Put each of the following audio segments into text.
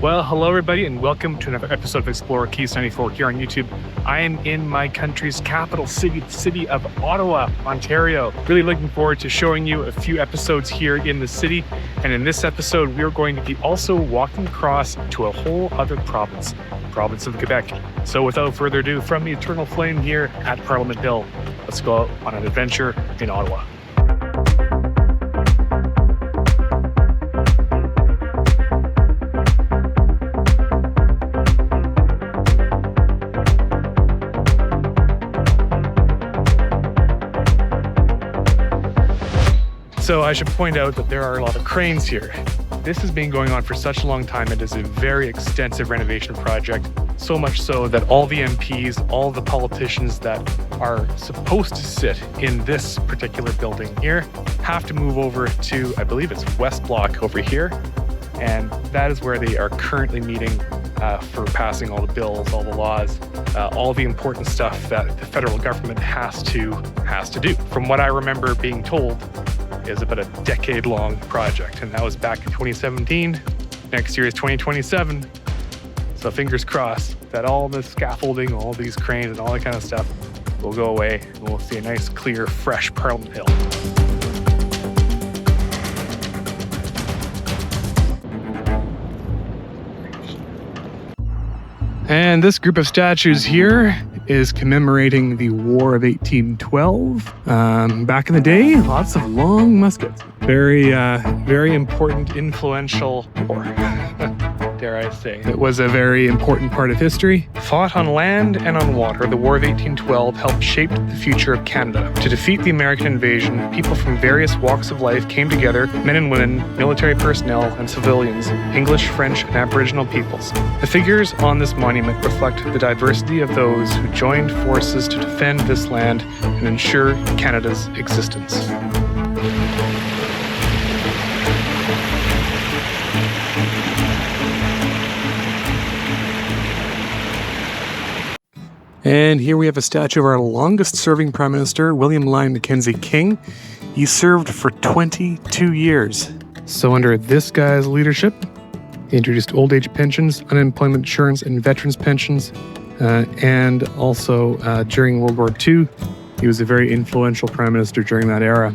Well, hello everybody and welcome to another episode of Explorer Keys 94 here on YouTube. I am in my country's capital city, the city of Ottawa, Ontario. Really looking forward to showing you a few episodes here in the city. And in this episode, we're going to be also walking across to a whole other province, the province of Quebec. So without further ado, from the Eternal Flame here at Parliament Hill, let's go out on an adventure in Ottawa. So I should point out that there are a lot of cranes here. This has been going on for such a long time. It is a very extensive renovation project, so much so that all the MPs, all the politicians that are supposed to sit in this particular building here have to move over to, I believe it's West Block over here. And that is where they are currently meeting for passing all the bills, all the laws, all the important stuff that the federal government has to do. From what I remember being told, is about a decade-long project, and that was back in 2017. Next year is 2027, so fingers crossed that all the scaffolding, all these cranes and all that kind of stuff will go away, and we'll see a nice, clear, fresh Parliament Hill. And this group of statues here is commemorating the War of 1812. Back in the day, lots of long muskets. Very important, influential war, dare I say. It was a very important part of history. Fought on land and on water, the War of 1812 helped shape the future of Canada. To defeat the American invasion, people from various walks of life came together, men and women, military personnel, and civilians, English, French, and Aboriginal peoples. The figures on this monument reflect the diversity of those who joined forces to defend this land and ensure Canada's existence. And here we have a statue of our longest-serving Prime Minister, William Lyon Mackenzie King. He served for 22 years. So under this guy's leadership, he introduced old age pensions, unemployment insurance, and veterans pensions. And also during World War II, he was a very influential Prime Minister during that era.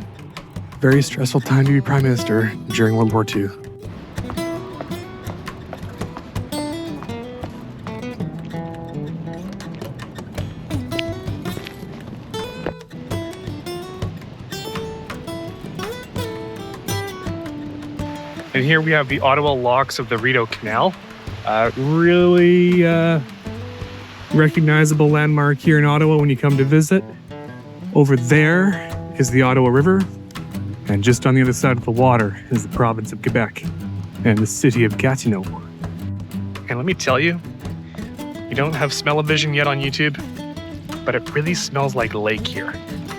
Very stressful time to be Prime Minister during World War II. And here we have the Ottawa locks of the Rideau Canal. Really recognizable landmark here in Ottawa when you come to visit. Over there is the Ottawa River, and just on the other side of the water is the province of Quebec and the city of Gatineau. And let me tell you, you don't have smell-o-vision yet on YouTube, but it really smells like lake here.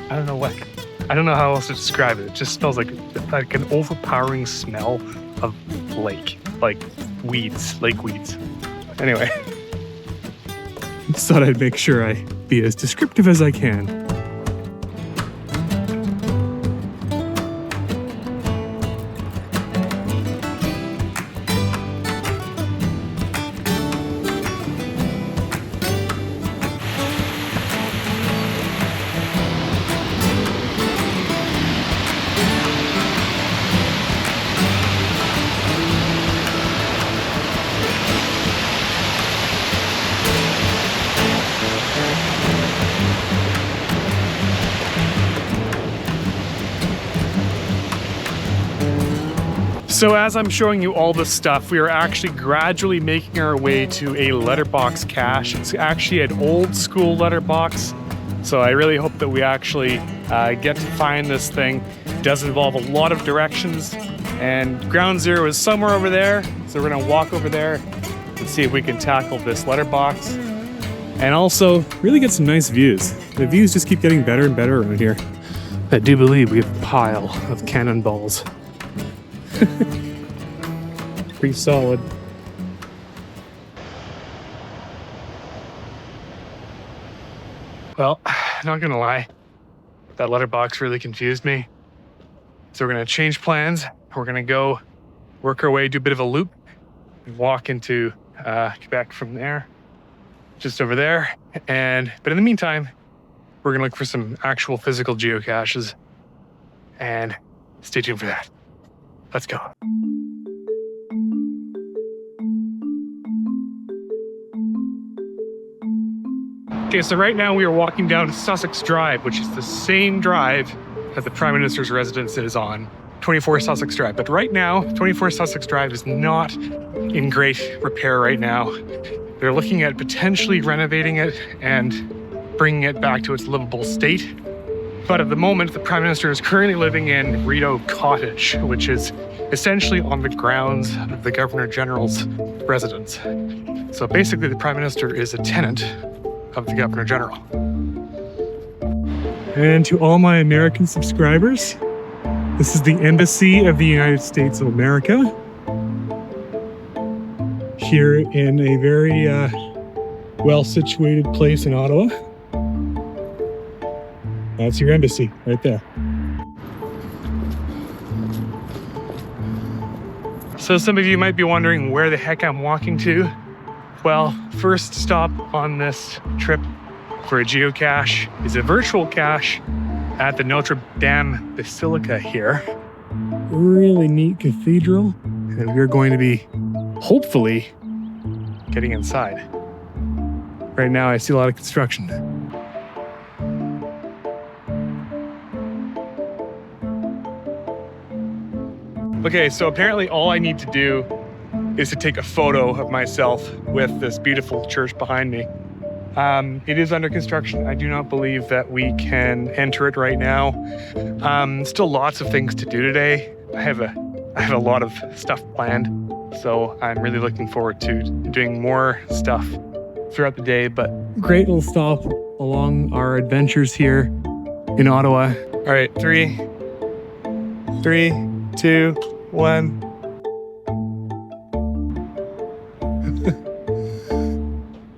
I don't know how else to describe it. It just smells like an overpowering smell of lake, like weeds, lake weeds. Anyway, just thought I'd make sure I be as descriptive as I can. So as I'm showing you all this stuff, we are actually gradually making our way to a letterbox cache. It's actually an old school letterbox. So I really hope that we actually get to find this thing. It does involve a lot of directions, and ground zero is somewhere over there. So we're gonna walk over there and see if we can tackle this letterbox. And also really get some nice views. The views just keep getting better and better around here. I do believe we have a pile of cannonballs. Pretty solid. Well, not gonna lie, that letterbox really confused me. So we're gonna change plans. We're gonna go work our way, do a bit of a loop, walk into Quebec from there, just over there. But in the meantime, we're gonna look for some actual physical geocaches, and stay tuned for that. Let's go. Okay, so right now we are walking down Sussex Drive, which is the same drive that the Prime Minister's residence is on, 24 Sussex Drive. But right now, 24 Sussex Drive is not in great repair right now. They're looking at potentially renovating it and bringing it back to its livable state. But at the moment, the Prime Minister is currently living in Rideau Cottage, which is essentially on the grounds of the Governor General's residence. So basically, the Prime Minister is a tenant of the Governor General. And to all my American subscribers, this is the Embassy of the United States of America, here in a very well-situated place in Ottawa. That's your embassy right there. So some of you might be wondering where the heck I'm walking to. Well, first stop on this trip for a geocache is a virtual cache at the Notre Dame Basilica here. Really neat cathedral, and we're going to be hopefully getting inside. Right now I see a lot of construction. Okay, so apparently all I need to do is to take a photo of myself with this beautiful church behind me. It is under construction. I do not believe that we can enter it right now. Still lots of things to do today. I have a lot of stuff planned, so I'm really looking forward to doing more stuff throughout the day. But great little stop along our adventures here in Ottawa. All right, 3, 2, 1.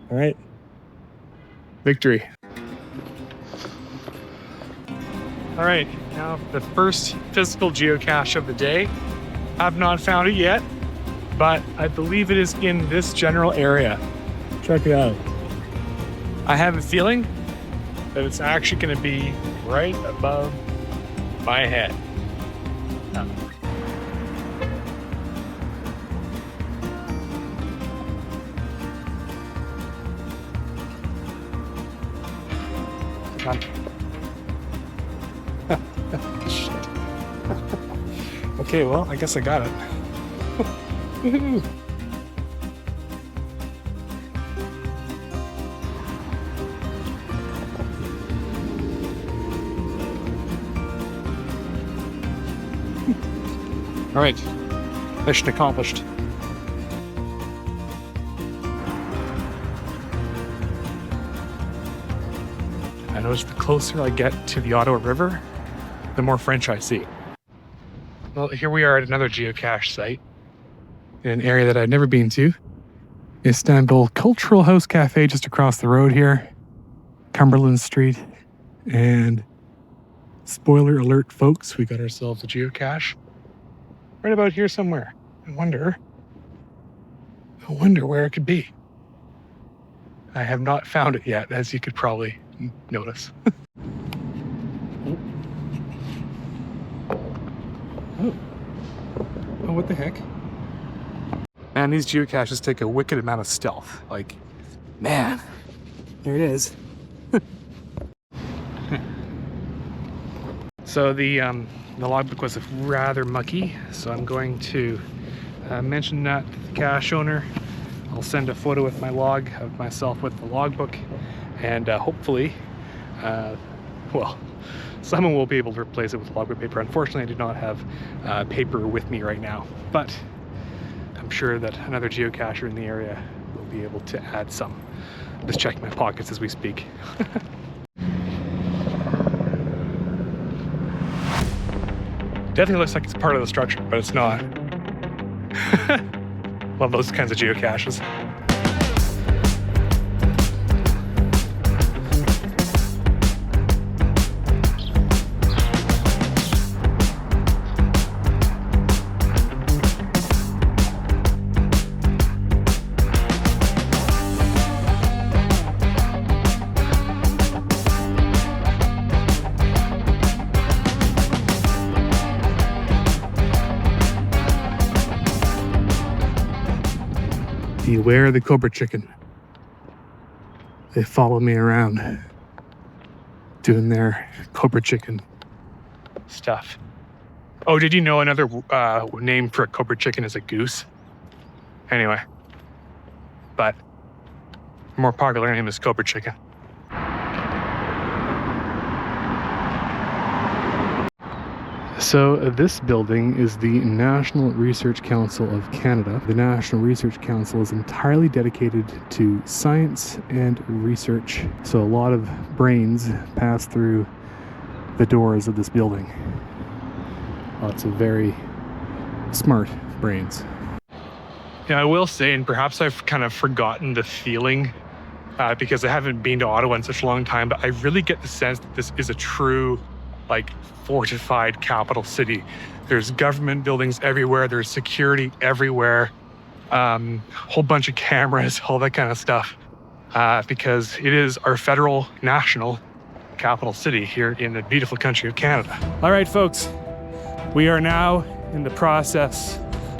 All right. Victory. All right, now the first physical geocache of the day. I've not found it yet, but I believe it is in this general area. Check it out. I have a feeling that it's actually going to be right above my head. Shit. Okay, well, I guess I got it. All right, mission accomplished. I notice the closer I get to the Ottawa River, the more French I see. Well, here we are at another geocache site in an area that I'd never been to. Istanbul Cultural House Cafe just across the road here, Cumberland Street. And spoiler alert, folks, we got ourselves a geocache right about here somewhere. I wonder where it could be. I have not found it yet, as you could probably notice. Oh, what the heck? Man, these geocaches take a wicked amount of stealth. Like, man, there it is. So the logbook was rather mucky, so I'm going to mention that to the cache owner. I'll send a photo with my log of myself with the logbook, and hopefully, well, someone will be able to replace it with logbook paper. Unfortunately, I do not have paper with me right now, but I'm sure that another geocacher in the area will be able to add some. I'm just checking my pockets as we speak. Definitely looks like it's part of the structure, but it's not. Love those kinds of geocaches. Beware the cobra chicken. They follow me around doing their cobra chicken stuff. Oh, did you know another name for a cobra chicken is a goose? Anyway, but more popular name is cobra chicken. So this building is the National Research Council of Canada. The National Research Council is entirely dedicated to science and research. So a lot of brains pass through the doors of this building. Lots of very smart brains. Yeah, I will say, and perhaps I've kind of forgotten the feeling because I haven't been to Ottawa in such a long time, but I really get the sense that this is a true, like, fortified capital city. There's government buildings everywhere. There's security everywhere. Whole bunch of cameras, all that kind of stuff. Because it is our federal, national capital city here in the beautiful country of Canada. All right, folks, we are now in the process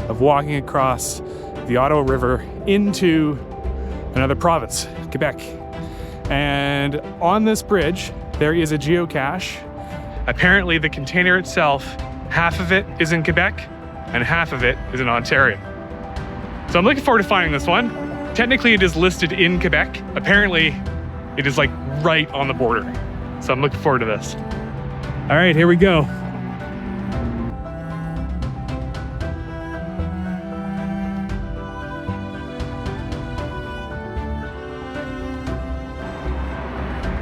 of walking across the Ottawa River into another province, Quebec. And on this bridge, there is a geocache. Apparently the container itself, half of it is in Quebec and half of it is in Ontario. So I'm looking forward to finding this one. Technically it is listed in Quebec. Apparently it is like right on the border. So I'm looking forward to this. All right, here we go.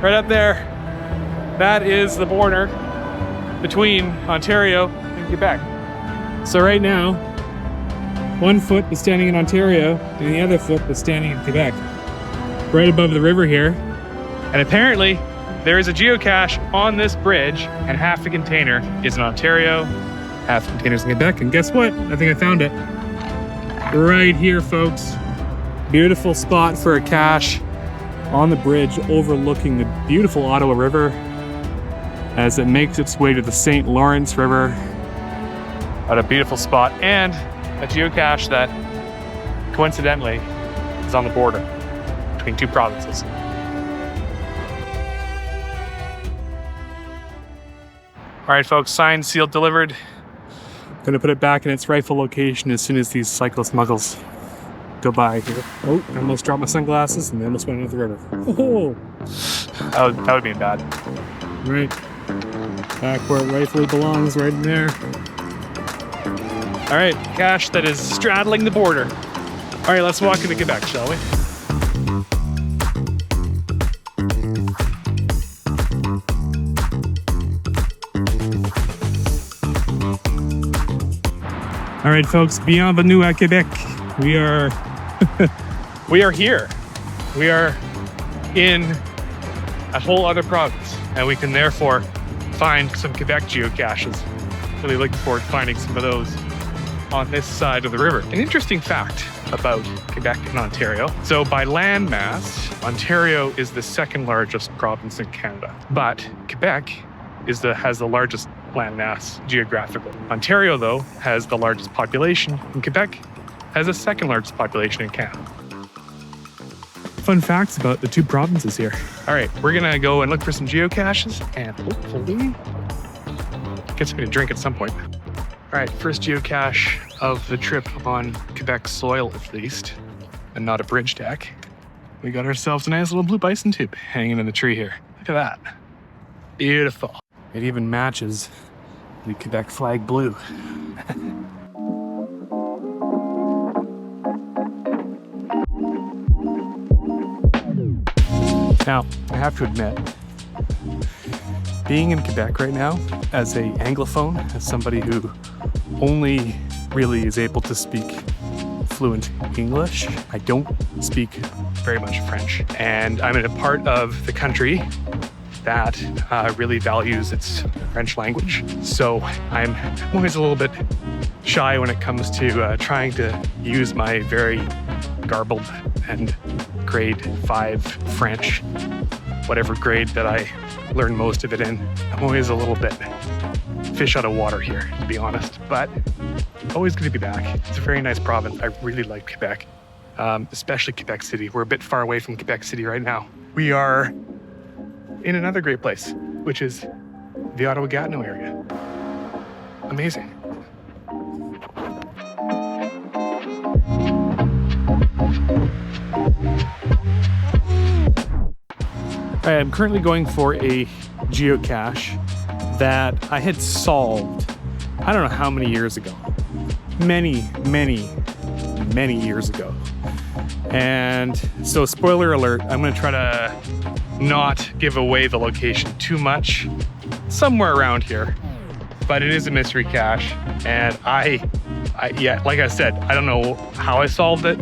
Right up there, that is the border between Ontario and Quebec. So right now, one foot is standing in Ontario and the other foot is standing in Quebec. Right above the river here. And apparently there is a geocache on this bridge and half the container is in Ontario, half the container is in Quebec. And guess what? I think I found it. Right here, folks. Beautiful spot for a cache on the bridge overlooking the beautiful Ottawa River as it makes its way to the St. Lawrence River. At a beautiful spot, and a geocache that coincidentally is on the border between two provinces. All right, folks, signed, sealed, delivered. Gonna put it back in its rightful location as soon as these cyclist muggles go by here. Oh, I almost dropped my sunglasses and they almost went into the river. Oh, that would be bad. Right, back where it rightfully belongs, right in there. All right, cache that is straddling the border. All right, let's walk into Quebec, shall we? All right, folks, bienvenue à Quebec. We are here. We are in a whole other province, and we can therefore find some Quebec geocaches. Really looking forward to finding some of those on this side of the river. An interesting fact about Quebec and Ontario. So by land mass, Ontario is the second largest province in Canada, but Quebec has the largest land mass geographically. Ontario, though, has the largest population, and Quebec has the second largest population in Canada. Fun facts about the two provinces here. All right, we're gonna go and look for some geocaches and hopefully get something to drink at some point. All right, first geocache of the trip on Quebec soil, at least, and not a bridge deck. We got ourselves a nice little blue bison tube hanging in the tree here. Look at that. Beautiful. It even matches the Quebec flag blue. Now, I have to admit, being in Quebec right now as an Anglophone, as somebody who only really is able to speak fluent English, I don't speak very much French. And I'm in a part of the country that really values its French language. So I'm always a little bit shy when it comes to trying to use my very garbled and grade 5 French, whatever grade that I learned most of it in. I'm always a little bit fish out of water here, to be honest, but always good to be back. It's a very nice province. I really like Quebec. especially Quebec City. We're a bit far away from Quebec City right now. We are in another great place, which is the Ottawa Gatineau area. Amazing. All right, I'm currently going for a geocache that I had solved, I don't know how many years ago. Many years ago. And so, spoiler alert, I'm gonna try to not give away the location too much. Somewhere around here. But it is a mystery cache, and yeah, like I said, I don't know how I solved it,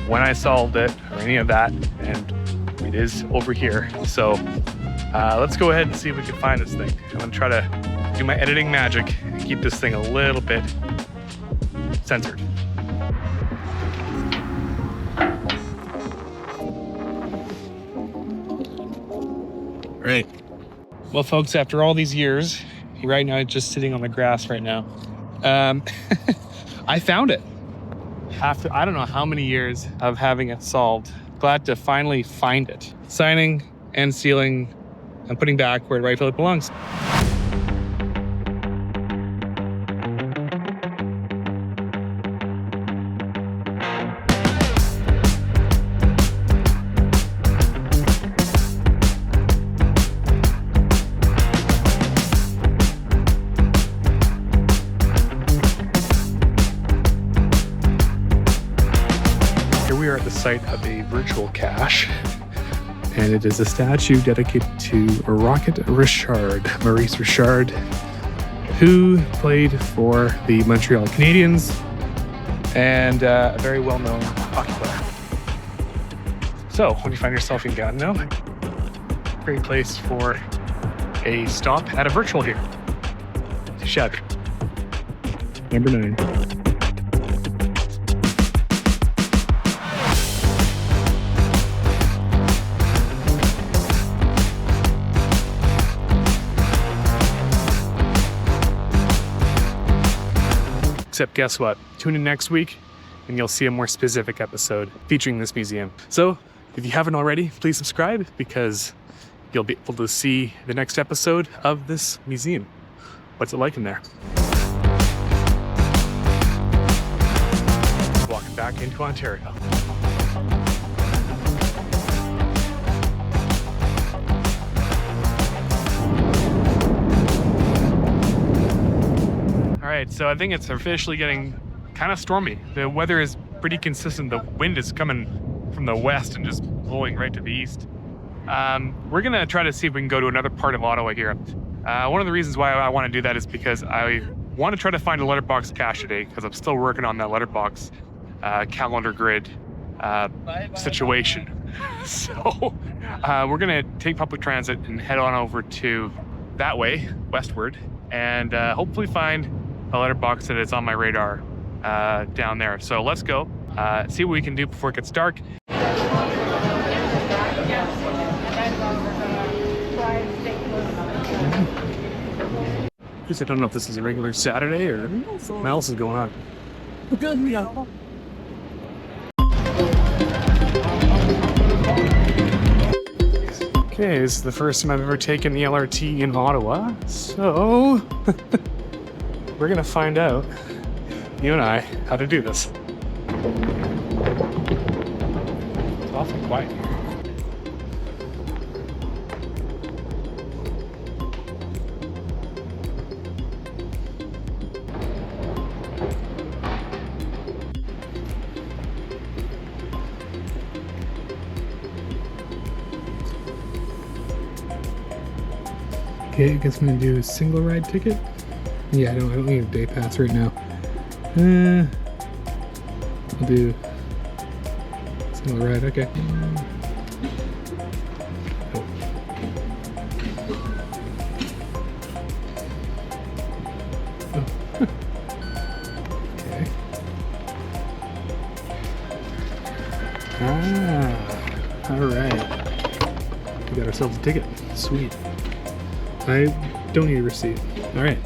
when I solved it, or any of that, and it is over here. So let's go ahead and see if we can find this thing. I'm gonna try to do my editing magic and keep this thing a little bit censored. Right. Well, folks, after all these years, right now, just sitting on the grass right now, I found it. After I don't know how many years of having it solved. Glad to finally find it. Signing and sealing and putting back where it rightfully belongs. We are at the site of a virtual cache, and it is a statue dedicated to Rocket Richard, Maurice Richard, who played for the Montreal Canadiens and a very well-known hockey player. So, when you find yourself in Gatineau, great place for a stop at a virtual here. Shed. Number 9. Except guess what? Tune in next week and you'll see a more specific episode featuring this museum. So if you haven't already, please subscribe because you'll be able to see the next episode of this museum. What's it like in there? Walking back into Ontario. All right, so I think it's officially getting kind of stormy. The weather is pretty consistent. The wind is coming from the west and just blowing right to the east. We're gonna try to see if we can go to another part of Ottawa here. One of the reasons why I want to do that is because I want to try to find a letterbox cache today because I'm still working on that letterbox calendar grid situation. So we're gonna take public transit and head on over to that way, westward, and hopefully find a letterbox that is on my radar down there. So let's go see what we can do before it gets dark. Just I don't know if this is a regular Saturday or what else is going on. Okay, this is the first time I've ever taken the LRT in Ottawa, so we're gonna find out, you and I, how to do this. It's awfully quiet here. Okay, I guess I'm gonna do a single ride ticket. Yeah, I don't need a day pass right now. I'll do single ride, okay. Oh. Okay. Alright. We got ourselves a ticket. Sweet. I don't need a receipt. Alright.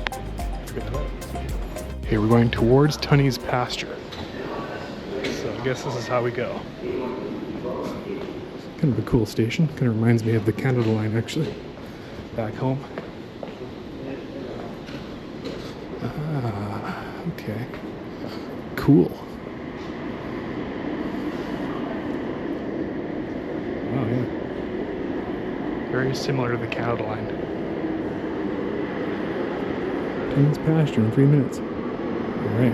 Okay, we're going towards Tunney's pasture. So guess this is how we go. Kind of a cool station. Kind of reminds me of the Canada line, actually, back home. Ah, okay. Cool. Oh, yeah. Very similar to the Canada line. Dean's pasture in 3 minutes. All right.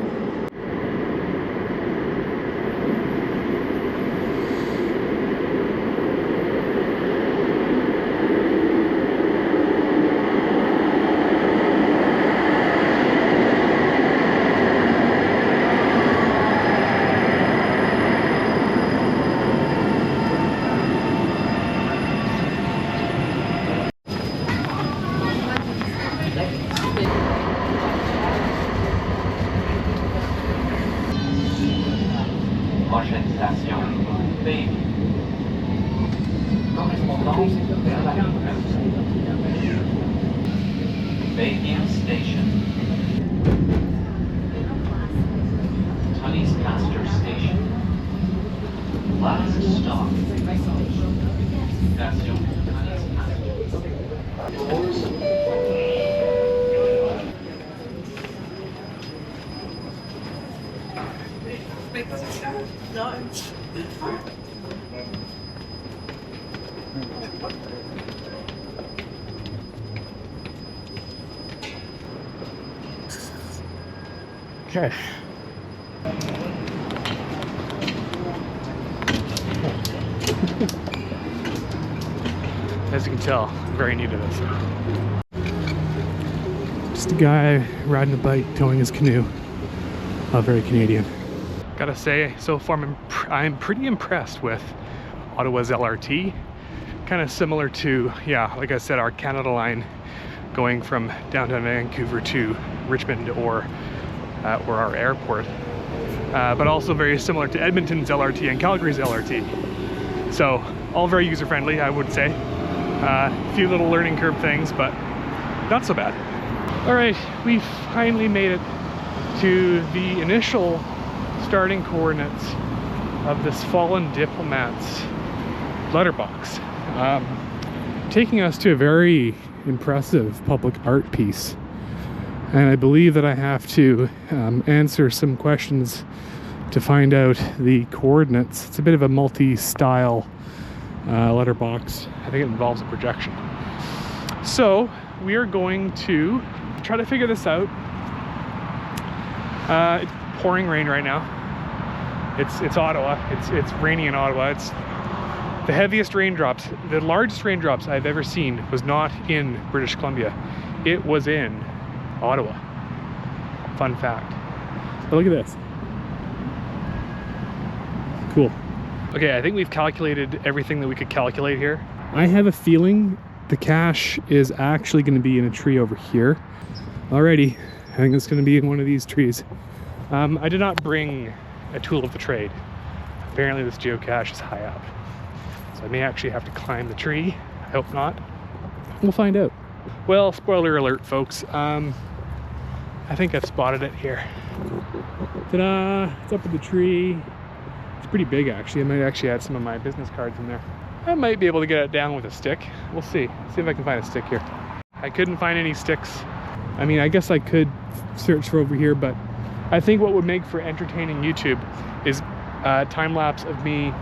Prochaine station, Bay. Correspondance vers la Bayview Station. Tunney's Castor Station. Last stop. Station Tunney's Castor. No. Okay. As you can tell, I'm very new to this. Just a guy riding a bike, towing his canoe. Very Canadian. Gotta say, so far I'm pretty impressed with Ottawa's LRT. Kind of similar to, yeah, like I said, our Canada line going from downtown Vancouver to Richmond or our airport. But also very similar to Edmonton's LRT and Calgary's LRT. So all very user-friendly, I would say. A few little learning curve things, but not so bad. All right, we finally made it to the initial starting coordinates of this fallen diplomat's letterbox, taking us to a very impressive public art piece. And I believe that I have to answer some questions to find out the coordinates. It's a bit of a multi-style letterbox. I think it involves a projection. So we are going to try to figure this out. It's pouring rain right now. It's Ottawa. It's rainy in Ottawa. It's the heaviest raindrops. The largest raindrops I've ever seen was not in British Columbia. It was in Ottawa. Fun fact. But look at this. Cool. Okay, I think we've calculated everything that we could calculate here. I have a feeling the cache is actually going to be in a tree over here. Alrighty, I think it's going to be in one of these trees. I did not bring a tool of the trade. Apparently this geocache is high up. So I may actually have to climb the tree. I hope not. We'll find out. Well, spoiler alert, folks. I think I've spotted it here. Ta-da! It's up in the tree. It's pretty big, actually. I might actually add some of my business cards in there. I might be able to get it down with a stick. We'll see. See if I can find a stick here. I couldn't find any sticks. I mean, I guess I could search for over here, but I think what would make for entertaining YouTube is a time lapse of me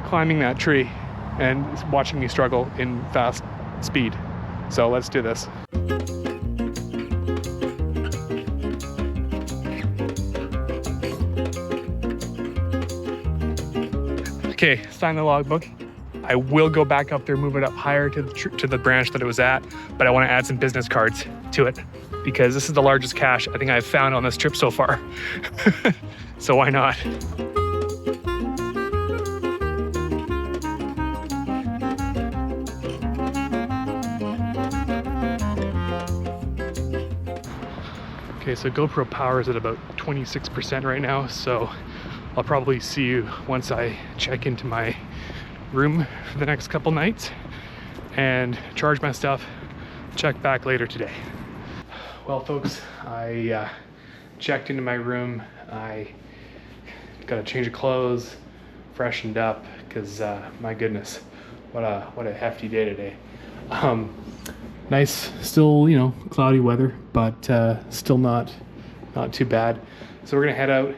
climbing that tree and watching me struggle in fast speed. So let's do this. Okay, sign the logbook. I will go back up there, move it up higher to the branch that it was at, but I want to add some business cards to it because this is the largest cache I think I've found on this trip so far. So why not? Okay, so GoPro power is at about 26% right now, so I'll probably see you once I check into my room for the next couple nights and charge my stuff. Check back later today. Well, folks, I checked into my room. I got a change of clothes, freshened up, because my goodness, what a hefty day today. Nice, still, you know, cloudy weather, but still not too bad. So we're gonna head out,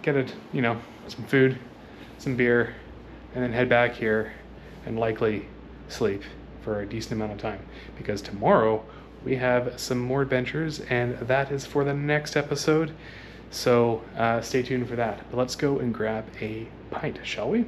get some food, some beer, and then head back here and likely sleep for a decent amount of time, because tomorrow we have some more adventures, and that is for the next episode. So stay tuned for that. But let's go and grab a pint, shall we?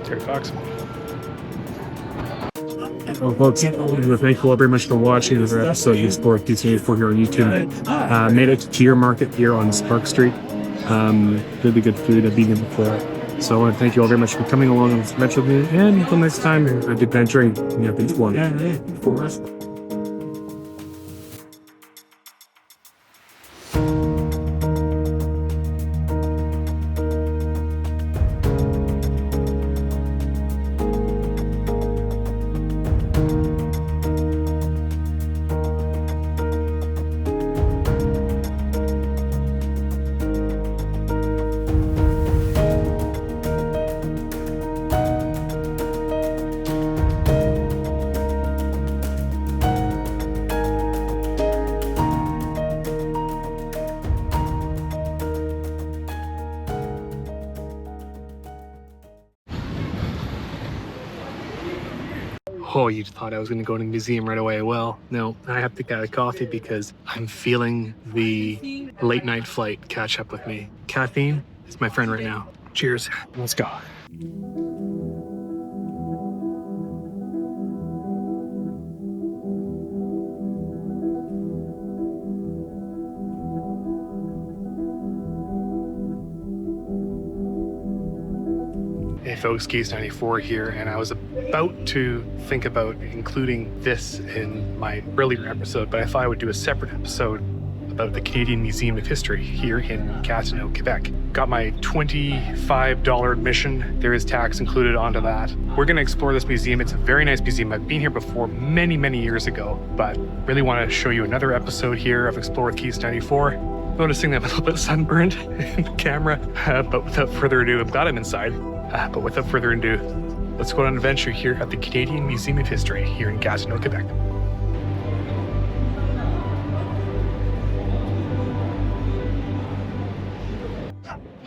Terry Fox. Well, folks, thank you all very much for watching another episode of Explore Q84 here on YouTube. Made it to Tier Market here on Spark Street. Really good food. I've been here before. So I want to thank you all very much for coming along on this adventure with me. And until next time, I'm adventuring. You have each one. Oh, you thought I was going to go to the museum right away. Well, no, I have to get a coffee because I'm feeling the late night flight catch up with me. Caffeine is my friend right now. Cheers. Let's go. Hey folks, Keys 94 here, and I was about to think about including this in my earlier episode, but I thought I would do a separate episode about the Canadian Museum of History here in Gatineau, Quebec. Got my $25 admission. There is tax included onto that. We're going to explore this museum. It's a very nice museum. I've been here before many, many years ago, but really want to show you another episode here of Explore with Keys 94. Noticing that I'm a little bit sunburned in the camera, but without further ado, I'm glad I'm inside. But without further ado, let's go on an adventure here at the Canadian Museum of History here in Gatineau, Quebec.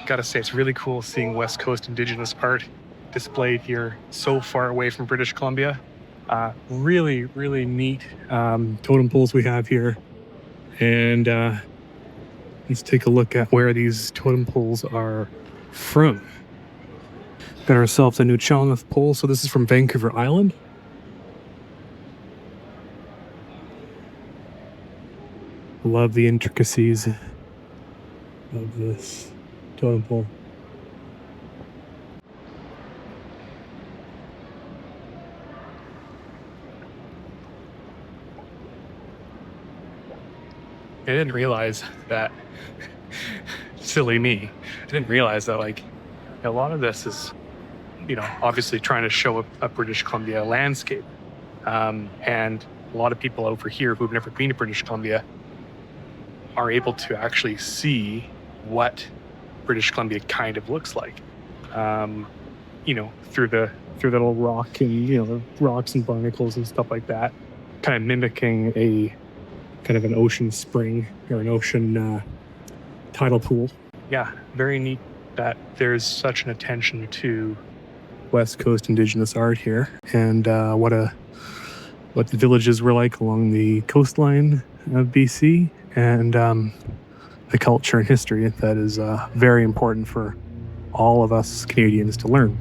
Gotta say, it's really cool seeing West Coast Indigenous art displayed here so far away from British Columbia. Really, really neat totem poles we have here. And let's take a look at where these totem poles are from. Got ourselves a new Chalmouth pole. So this is from Vancouver Island. Love the intricacies of this totem pole. I didn't realize that, silly me, I didn't realize that like a lot of this is, you know, obviously trying to show a British Columbia landscape. And a lot of people over here who've never been to British Columbia are able to actually see what British Columbia kind of looks like. You know, through the little rock and, you know, the rocks and barnacles and stuff like that, kind of mimicking a kind of an ocean spring or an ocean tidal pool. Yeah, very neat that there's such an attention to West Coast Indigenous art here, and what the villages were like along the coastline of BC, and the culture and history that is very important for all of us Canadians to learn.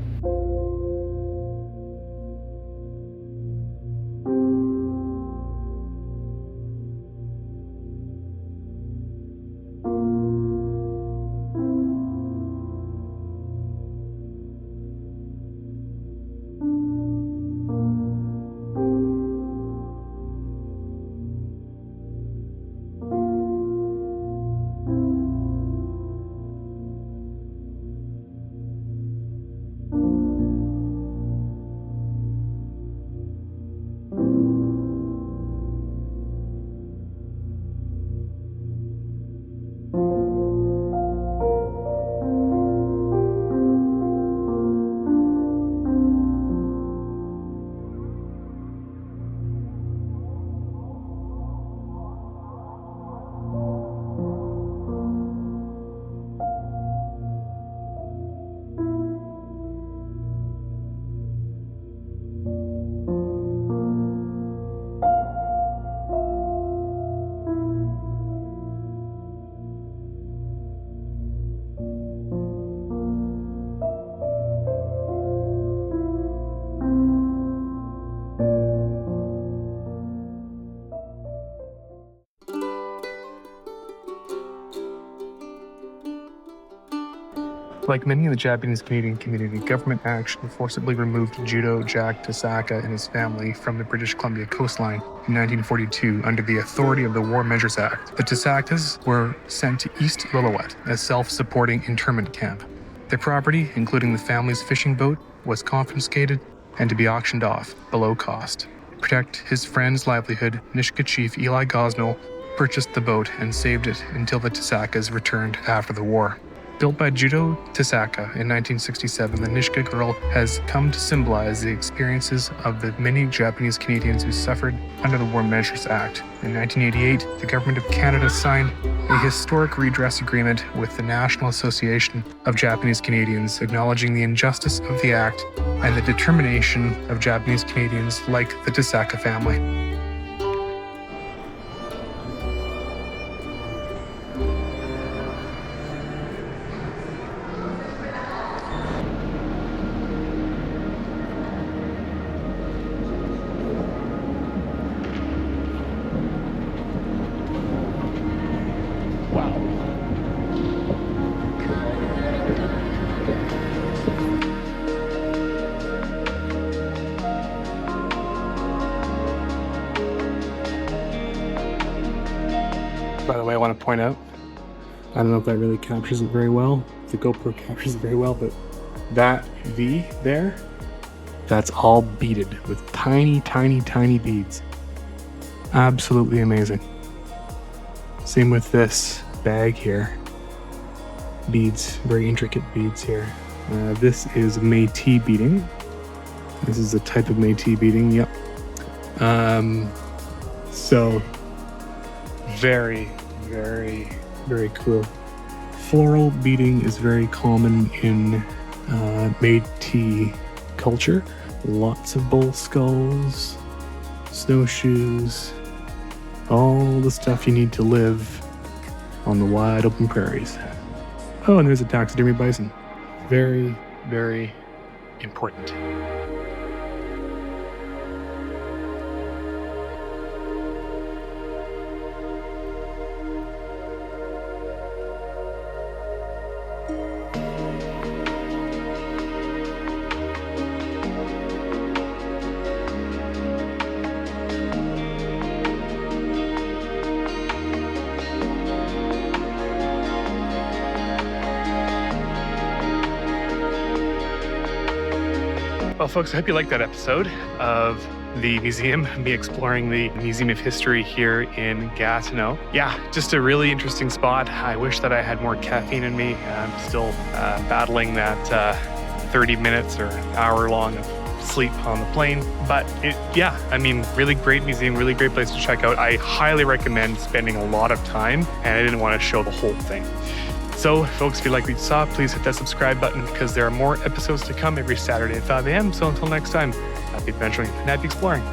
Like many in the Japanese Canadian community, government action forcibly removed Judo Jack Tasaka and his family from the British Columbia coastline in 1942 under the authority of the War Measures Act. The Tasakas were sent to East Lillooet, a self-supporting internment camp. Their property, including the family's fishing boat, was confiscated and to be auctioned off below cost. To protect his friend's livelihood, Nisga'a chief Eli Gosnell purchased the boat and saved it until the Tasakas returned after the war. Built by Judo Tasaka in 1967, the Nisga'a Girl has come to symbolize the experiences of the many Japanese Canadians who suffered under the War Measures Act. In 1988, the Government of Canada signed a historic redress agreement with the National Association of Japanese Canadians, acknowledging the injustice of the act and the determination of Japanese Canadians like the Tasaka family. By the way, I want to point out, I don't know if that really captures it very well, if the GoPro captures it very well, but that V there, that's all beaded with tiny, tiny, tiny beads. Absolutely amazing. Same with this bag here. Beads, very intricate beads here. This is Métis beading. This is a type of Métis beading, yep. So, very, very, very cool. Floral beading is very common in Métis culture. Lots of bull skulls, snowshoes, all the stuff you need to live on the wide open prairies. Oh, and there's a taxidermy bison. Very, very important. Well, folks, I hope you liked that episode of the museum, me exploring the Museum of History here in Gatineau. Yeah, just a really interesting spot. I wish that I had more caffeine in me. I'm still battling that 30 minutes or an hour long of sleep on the plane. But really great museum, really great place to check out. I highly recommend spending a lot of time, and I didn't want to show the whole thing. So, folks, if you like what you saw, please hit that subscribe button because there are more episodes to come every Saturday at 5 a.m. So until next time, happy adventuring and happy exploring.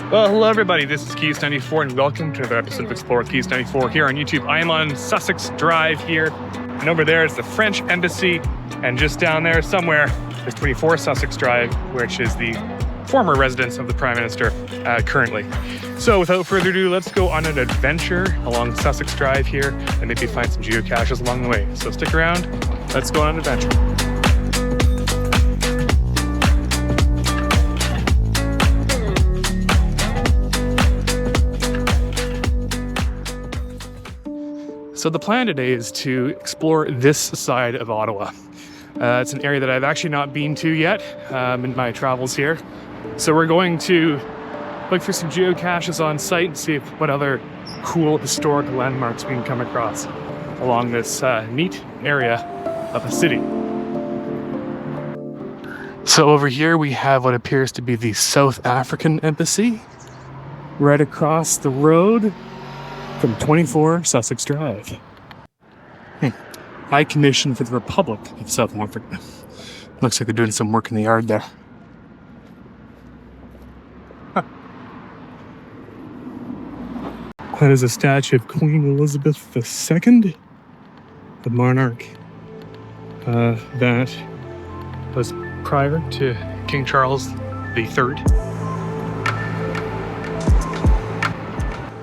Well, hello everybody, this is Keys94 and welcome to another episode of Explore with Keys94 here on YouTube. I am on Sussex Drive here, and over there is the French Embassy, and just down there somewhere is 24 Sussex Drive, which is the former residence of the Prime Minister currently. So without further ado, let's go on an adventure along Sussex Drive here and maybe find some geocaches along the way. So stick around, let's go on an adventure. So the plan today is to explore this side of Ottawa. It's an area that I've actually not been to yet in my travels here. So we're going to look for some geocaches on site and see what other cool historic landmarks we can come across along this neat area of the city. So over here we have what appears to be the South African Embassy. Right across the road from 24 Sussex Drive. High Commission for the Republic of South Africa. Looks like they're doing some work in the yard there. Huh. That is a statue of Queen Elizabeth II, the monarch. That was prior to King Charles III.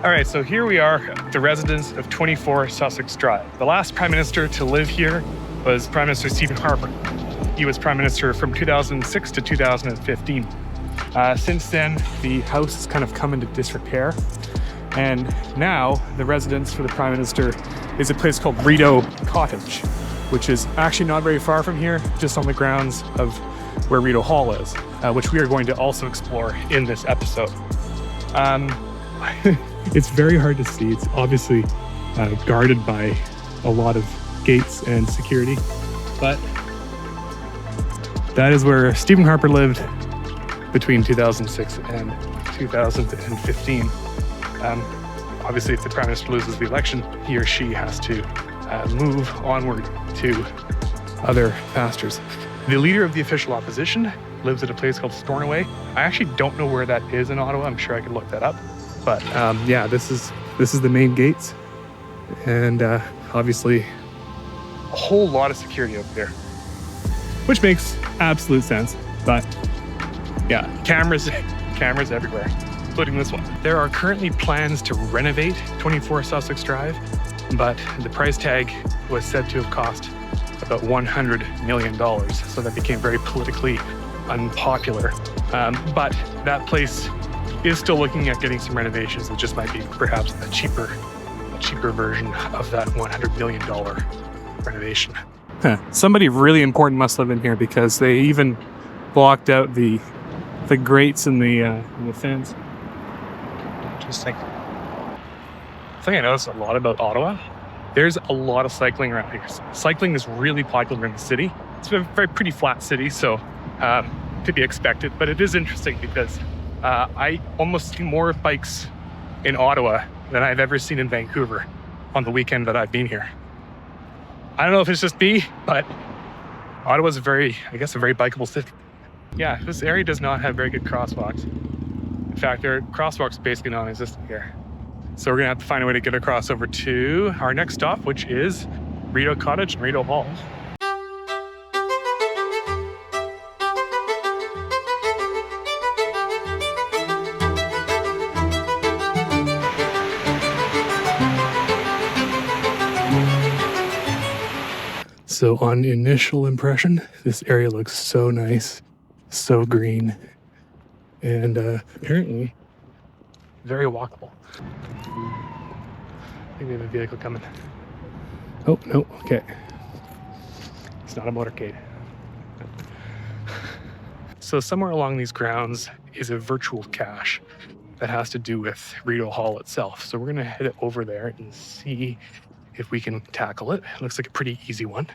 All right, so here we are at the residence of 24 Sussex Drive. The last Prime Minister to live here was Prime Minister Stephen Harper. He was Prime Minister from 2006 to 2015. Since then, the house has kind of come into disrepair. And now the residence for the Prime Minister is a place called Rideau Cottage, which is actually not very far from here, just on the grounds of where Rideau Hall is, which we are going to also explore in this episode. It's very hard to see. It's obviously guarded by a lot of gates and security, but that is where Stephen Harper lived between 2006 and 2015. Obviously, if the Prime Minister loses the election, he or she has to move onward to other pastures. The leader of the official opposition lives at a place called Stornoway. I actually don't know where that is in Ottawa. I'm sure I could look that up. But yeah, this is the main gates, and obviously a whole lot of security over there, which makes absolute sense. But yeah, cameras everywhere, including this one. There are currently plans to renovate 24 Sussex Drive, but the price tag was said to have cost about $100 million. So that became very politically unpopular. But that place is still looking at getting some renovations. It just might be perhaps a cheaper version of that $100 million renovation. Somebody really important must live in here, because they even blocked out the grates in the fence. Interesting. I think I noticed a lot about Ottawa. There's a lot of cycling around here. Cycling is really popular in the city. It's a very pretty flat city, so to be expected. But it is interesting because I almost see more bikes in Ottawa than I've ever seen in Vancouver on the weekend that I've been here. I don't know if it's just me, but Ottawa's a very bikeable city. Yeah, this area does not have very good crosswalks. In fact, their crosswalks are basically non-existent here. So we're gonna have to find a way to get across over to our next stop, which is Rideau Cottage and Rideau Hall. So on initial impression, this area looks so nice, so green, and apparently very walkable. I think we have a vehicle coming. Oh, no, okay. It's not a motorcade. So somewhere along these grounds is a virtual cache that has to do with Rideau Hall itself. So we're gonna head over there and see if we can tackle it. It looks like a pretty easy one.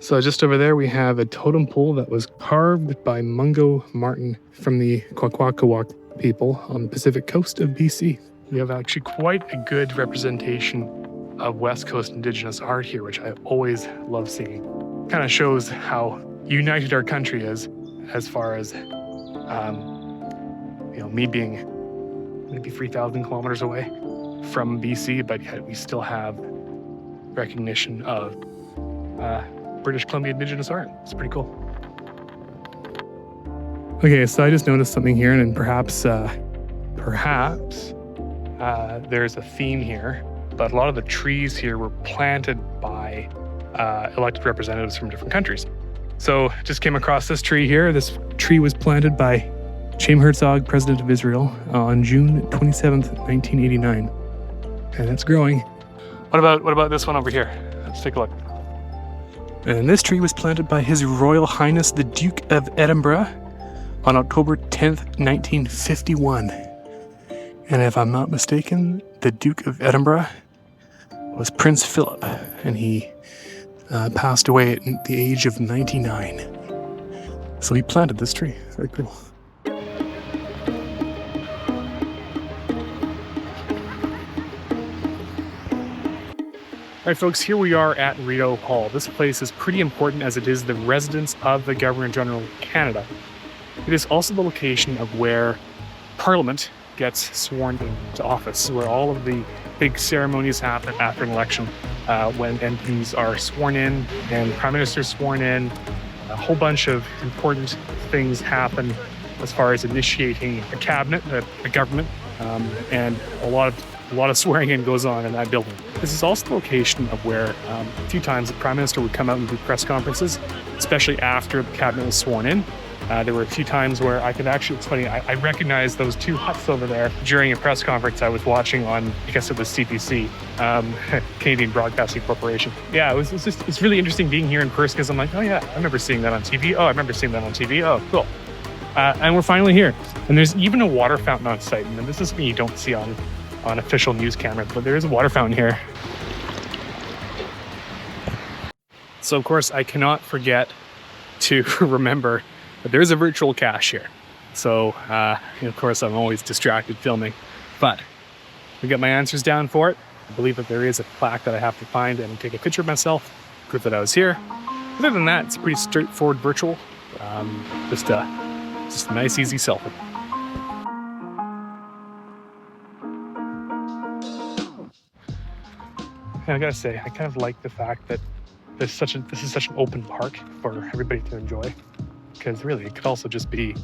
So just over there, we have a totem pole that was carved by Mungo Martin from the Kwakwaka'wakw people on the Pacific coast of BC. We have actually quite a good representation of West Coast Indigenous art here, which I always love seeing. Kind of shows how united our country is, as far as, me being maybe 3,000 kilometers away from BC, but yet we still have recognition of British Columbia Indigenous art. It's pretty cool. Okay, so I just noticed something here, and perhaps there's a theme here, but a lot of the trees here were planted by elected representatives from different countries. So just came across this tree here. This tree was planted by Chaim Herzog, President of Israel, on June 27th, 1989. And it's growing. What about this one over here? Let's take a look. And this tree was planted by His Royal Highness the Duke of Edinburgh on October 10th, 1951. And if I'm not mistaken, the Duke of Edinburgh was Prince Philip, and he passed away at the age of 99. So he planted this tree. Very cool. All right, folks, here we are at Rideau Hall. This place is pretty important as it is the residence of the Governor-General of Canada. It is also the location of where Parliament gets sworn into office, where all of the big ceremonies happen after an election, when MPs are sworn in and Prime Minister sworn in. A whole bunch of important things happen as far as initiating a cabinet, a government, and a lot of swearing in goes on in that building. This is also the location of where a few times the Prime Minister would come out and do press conferences, especially after the cabinet was sworn in. There were a few times where I could actually, it's funny, I recognized those two huts over there during a press conference I was watching on, I guess it was CBC, Canadian Broadcasting Corporation. Yeah, it's really interesting being here in person because I'm like, oh yeah, I remember seeing that on TV. Oh, I remember seeing that on TV. Oh, cool. And we're finally here. And there's even a water fountain on site. And this is something you don't see on official news cameras, but there is a water fountain here. So of course, I cannot forget to remember but there is a virtual cache here. So, of course, I'm always distracted filming. But we got my answers down for it. I believe that there is a plaque that I have to find and take a picture of myself, prove that I was here. Other than that, it's pretty straightforward virtual. Just a nice, easy selfie. And I gotta say, I kind of like the fact that this is such an open park for everybody to enjoy. Because really, it could also just be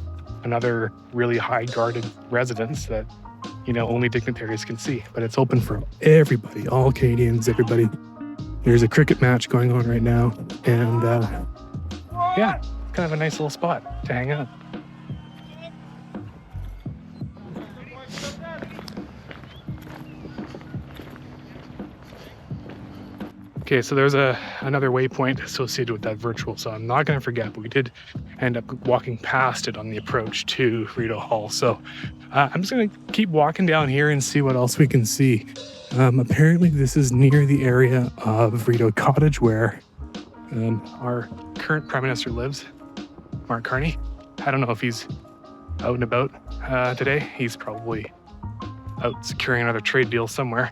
another really high guarded residence that, only dignitaries can see. But it's open for everybody, all Canadians, everybody. There's a cricket match going on right now. And yeah, it's kind of a nice little spot to hang out. Okay, so there's another waypoint associated with that virtual, so I'm not going to forget, but we did end up walking past it on the approach to Rideau Hall. So I'm just going to keep walking down here and see what else we can see. Apparently this is near the area of Rideau Cottage where our current Prime Minister lives, Mark Carney. I don't know if he's out and about today. He's probably out securing another trade deal somewhere.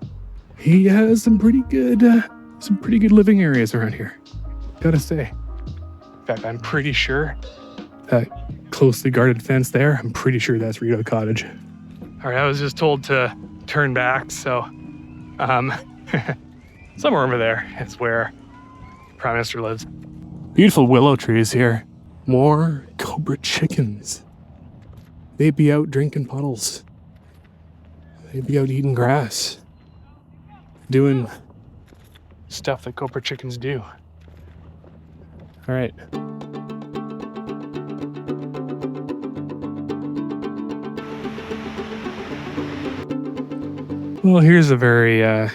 He has some pretty good living areas around here, gotta say. In fact, I'm pretty sure that closely guarded fence there, I'm pretty sure that's Rideau Cottage. All right, I was just told to turn back, so somewhere over there is where the Prime Minister lives. Beautiful willow trees here. More cobra chickens. They'd be out drinking puddles. They'd be out eating grass. Doing stuff that cobra chickens do. All right. Well, here's a very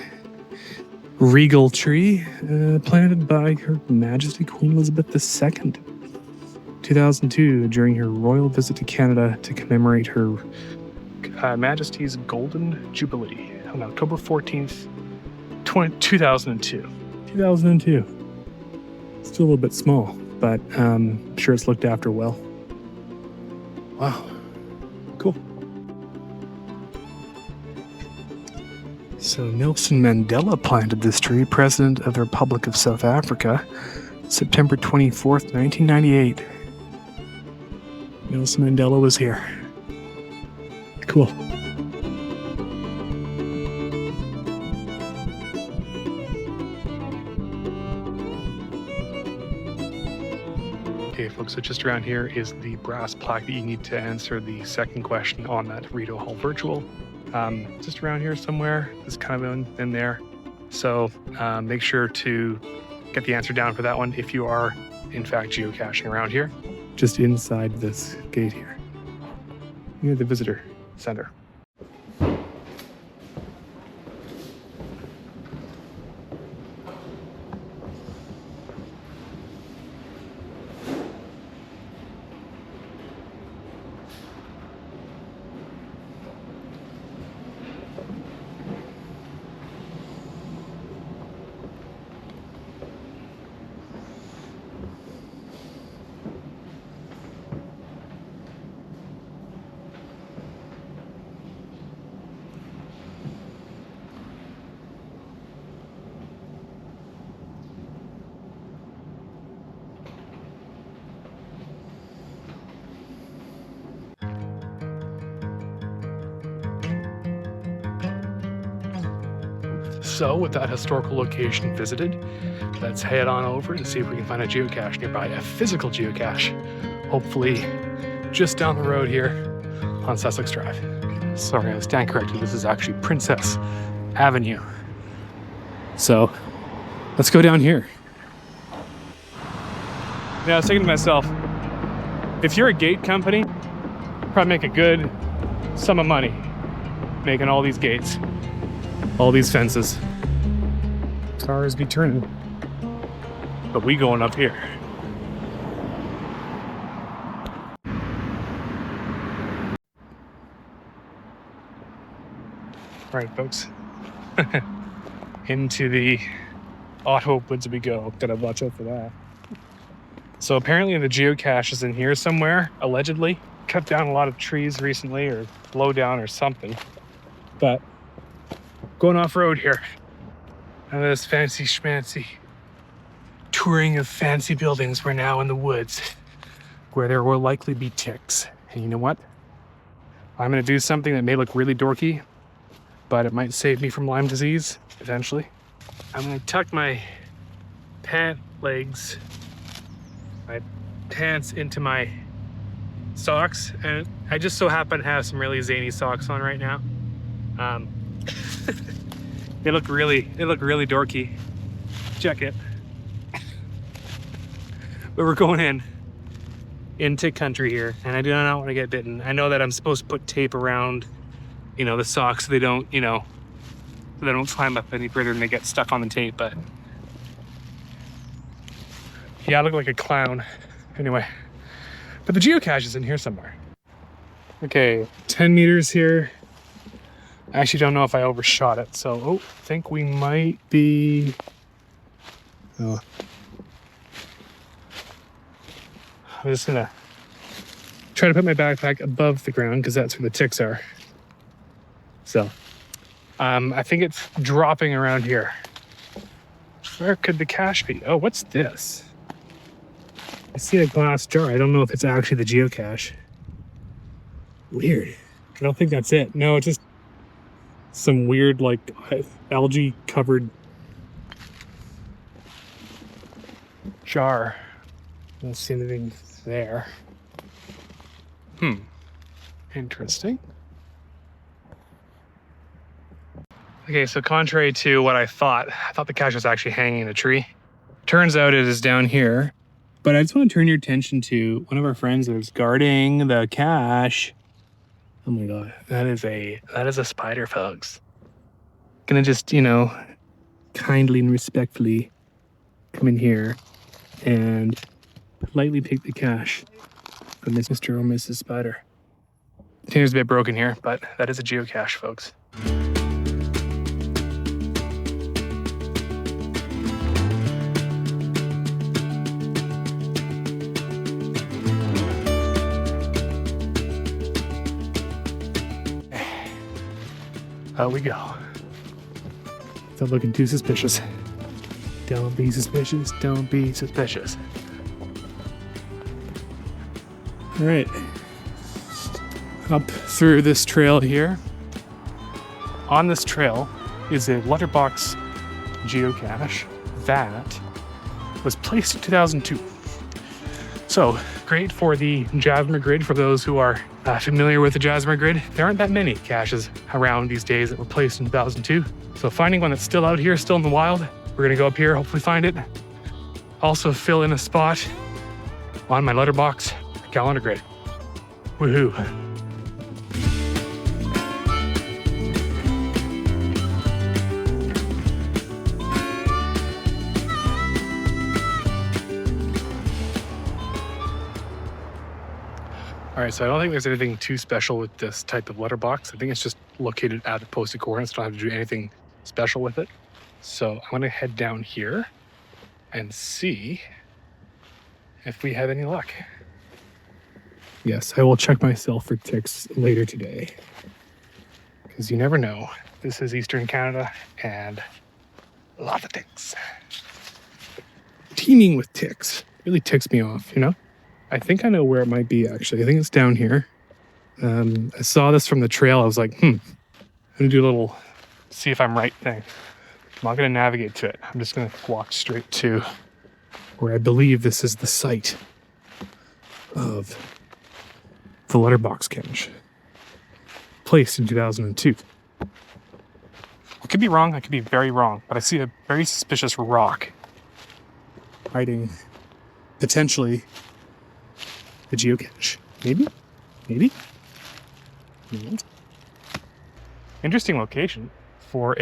regal tree planted by Her Majesty Queen Elizabeth II, 2002, during her royal visit to Canada to commemorate Her Majesty's Golden Jubilee on October 14th, 2002. 2002. Still a little bit small, but I'm sure it's looked after well. Wow. Cool. So Nelson Mandela planted this tree, President of the Republic of South Africa, September 24th, 1998. Nelson Mandela was here. Cool. Okay, folks, so just around here is the brass plaque that you need to answer the second question on that Rideau Hall virtual. Just around here somewhere, it's kind of in there. So make sure to get the answer down for that one if you are, in fact, geocaching around here. Just inside this gate here, near the visitor center. So with that historical location visited, let's head on over and see if we can find a geocache nearby, a physical geocache. Hopefully just down the road here on Sussex Drive. Sorry, I stand corrected. This is actually Princess Avenue. So let's go down here. Yeah, I was thinking to myself, if you're a gate company, probably make a good sum of money making all these gates, all these fences. Cars be turning, but we going up here. All right, folks, into the Ottawa woods we go. Gotta watch out for that. So apparently the geocache is in here somewhere, allegedly. Cut down a lot of trees recently, or blow down or something. But going off-road here. And this fancy schmancy touring of fancy buildings. We're now in the woods where there will likely be ticks. And you know what? I'm gonna do something that may look really dorky, but it might save me from Lyme disease eventually. I'm gonna tuck my pant legs, my pants into my socks, and I just so happen to have some really zany socks on right now. They look really dorky. Check it. But we're going into country here, and I do not want to get bitten. I know that I'm supposed to put tape around, the socks so they don't, so they don't climb up any further and they get stuck on the tape, but yeah, I look like a clown. Anyway, but the geocache is in here somewhere. Okay, 10 meters here. I actually don't know if I overshot it, so I think we might be... Oh. I'm just gonna try to put my backpack above the ground because that's where the ticks are. So, I think it's dropping around here. Where could the cache be? Oh, what's this? I see a glass jar. I don't know if it's actually the geocache. Weird. I don't think that's it. No, it's just some weird, like, algae covered jar. I don't see anything there. Interesting. Okay, so contrary to what I thought the cache was actually hanging in a tree. Turns out it is down here. But I just want to turn your attention to one of our friends that is guarding the cache. Oh my god, that is a spider, folks. Gonna just, kindly and respectfully come in here and politely take the cache from this Mr. or Mrs. Spider. The container's a bit broken here, but that is a geocache, folks. Out we go. Without looking too suspicious. Don't be suspicious, don't be suspicious. All right. Up through this trail here. On this trail is a letterbox geocache that was placed in 2002. So great for the Jasmer grid, for those who are familiar with the Jasmer grid. There aren't that many caches around these days that were placed in 2002. So finding one that's still out here, still in the wild, we're gonna go up here, hopefully find it. Also fill in a spot on my letterbox calendar grid. Woohoo. All right, so I don't think there's anything too special with this type of letterbox. I think it's just located at the posted coordinates. Don't have to do anything special with it. So I'm gonna head down here and see if we have any luck. Yes, I will check myself for ticks later today. Because you never know. This is Eastern Canada and a lot of ticks. Teeming with ticks. Really ticks me off, I think I know where it might be, actually. I think it's down here. I saw this from the trail. I was like, I'm gonna do a little see if I'm right thing. I'm not going to navigate to it. I'm just going to walk straight to where I believe this is the site of the letterbox cache, placed in 2002. I could be wrong. I could be very wrong, but I see a very suspicious rock hiding potentially the geocache. Maybe? Maybe? Interesting location for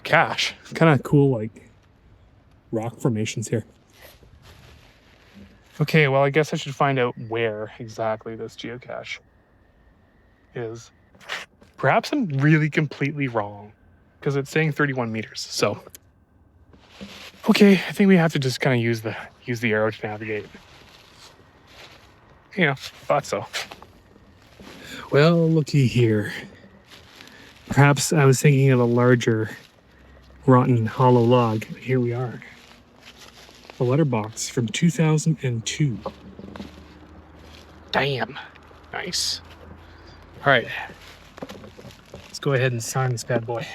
cache. Kind of cool, like, rock formations here. Okay, well, I guess I should find out where exactly this geocache is. Perhaps I'm really completely wrong, because it's saying 31 meters, so. Okay, I think we have to just kind of use the arrow to navigate. You know, thought so. Well, looky here. Perhaps I was thinking of a larger, rotten, hollow log. Here we are. A letterbox from 2002. Damn. Nice. All right. Let's go ahead and sign this bad boy.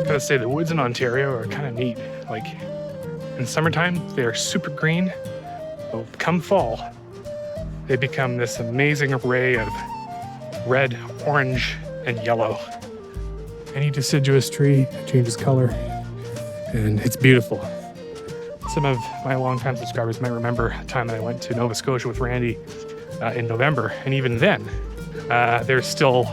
Gotta say, the woods in Ontario are kind of neat. Like, in summertime, they are super green. But come fall, they become this amazing array of red, orange, and yellow. Any deciduous tree changes color, and it's beautiful. Some of my longtime subscribers might remember a time that I went to Nova Scotia with Randy in November, and even then, there's still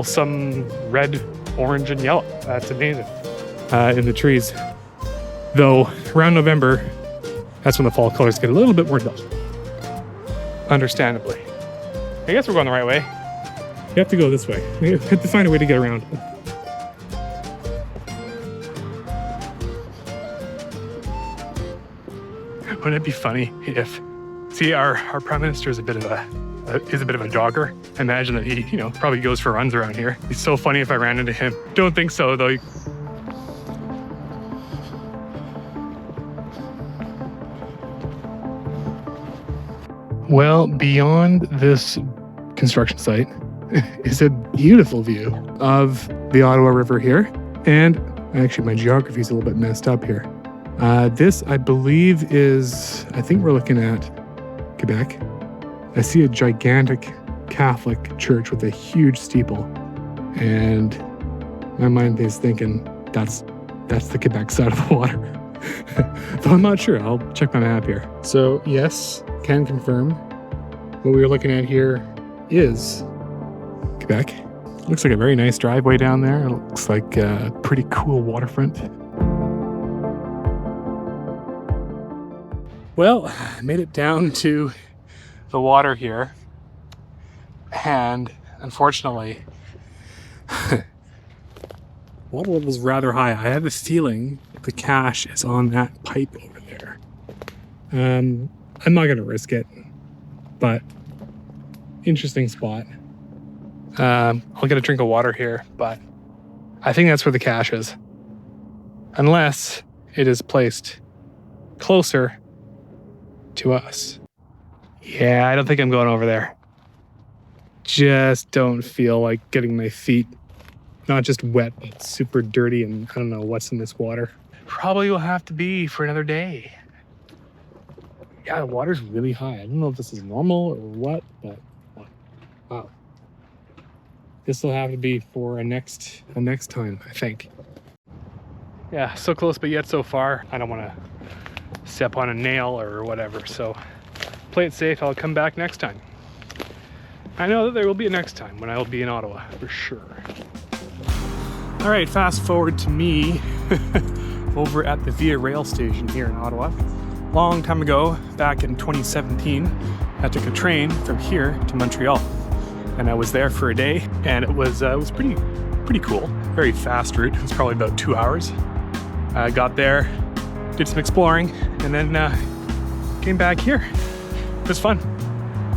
some red, orange, and yellow. That's amazing in the trees. Though around November, that's when the fall colors get a little bit more dull. Understandably. I guess we're going the right way. You have to go this way. We have to find a way to get around. Wouldn't it be funny if, see, our Prime Minister is a bit of a jogger. I imagine that he, probably goes for runs around here. He's so funny if I ran into him. Don't think so, though. Well, beyond this construction site is a beautiful view of the Ottawa River here. And actually, my geography is a little bit messed up here. This, I believe, I think we're looking at Quebec. I see a gigantic Catholic church with a huge steeple. And my mind is thinking that's the Quebec side of the water. Though I'm not sure. I'll check my map here. So, yes, can confirm what we were looking at here is Quebec. Looks like a very nice driveway down there. It looks like a pretty cool waterfront. Well, I made it down to the water here, and unfortunately, water level is rather high. I have a feeling the cache is on that pipe over there. I'm not gonna risk it, but interesting spot. I'll get a drink of water here, but I think that's where the cache is, unless it is placed closer to us. Yeah, I don't think I'm going over there. Just don't feel like getting my feet not just wet, but super dirty, and I don't know what's in this water. Probably will have to be for another day. Yeah, the water's really high. I don't know if this is normal or what, but wow. This will have to be for a next time, I think. Yeah, so close but yet so far. I don't want to step on a nail or whatever, so play it safe. I'll come back next time. I know that there will be a next time when I will be in Ottawa, for sure. All right, fast forward to me over at the Via Rail station here in Ottawa. Long time ago, back in 2017, I took a train from here to Montreal, and I was there for a day, and it was pretty cool. Very fast route. It was probably about 2 hours. I got there, did some exploring, and then came back here. It was fun.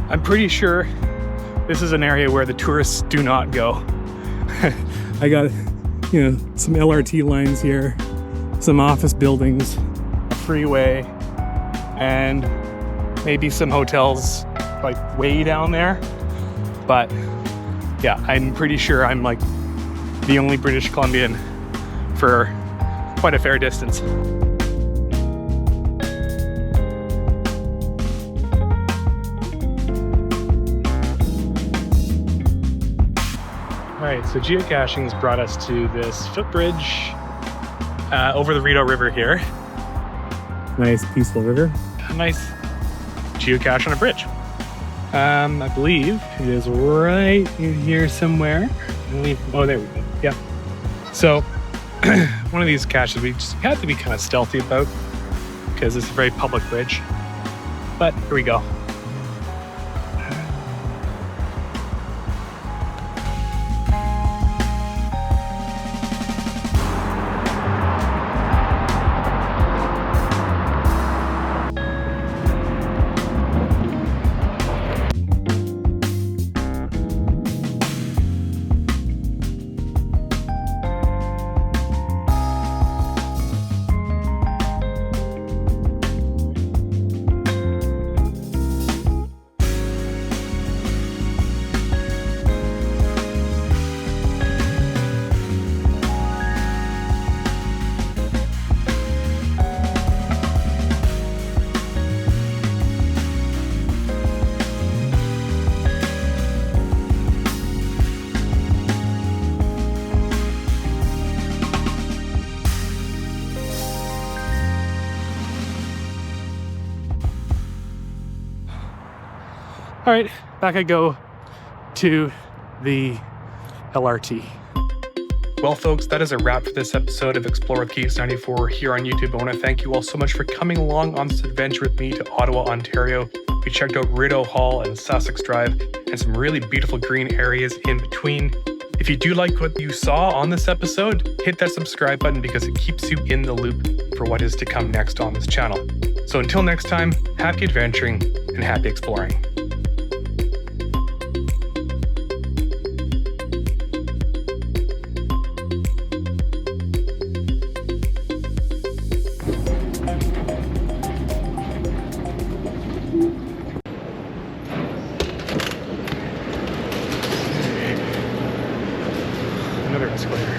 I'm pretty sure this is an area where the tourists do not go. I got, some LRT lines here, some office buildings, a freeway, and maybe some hotels like way down there. But yeah, I'm pretty sure I'm like the only British Columbian for quite a fair distance. All right, so geocaching's brought us to this footbridge over the Rideau River here. Nice, peaceful river. A nice geocache on a bridge. I believe it is right in here somewhere. Oh, there we go. Yeah. So, one of these caches we just have to be kind of stealthy about because it's a very public bridge. But here we go. All right, back I go to the LRT. Well, folks, that is a wrap for this episode of Explore with Keys 94 here on YouTube. I want to thank you all so much for coming along on this adventure with me to Ottawa, Ontario. We checked out Rideau Hall and Sussex Drive and some really beautiful green areas in between. If you do like what you saw on this episode, hit that subscribe button because it keeps you in the loop for what is to come next on this channel. So until next time, happy adventuring and happy exploring. Another escalator.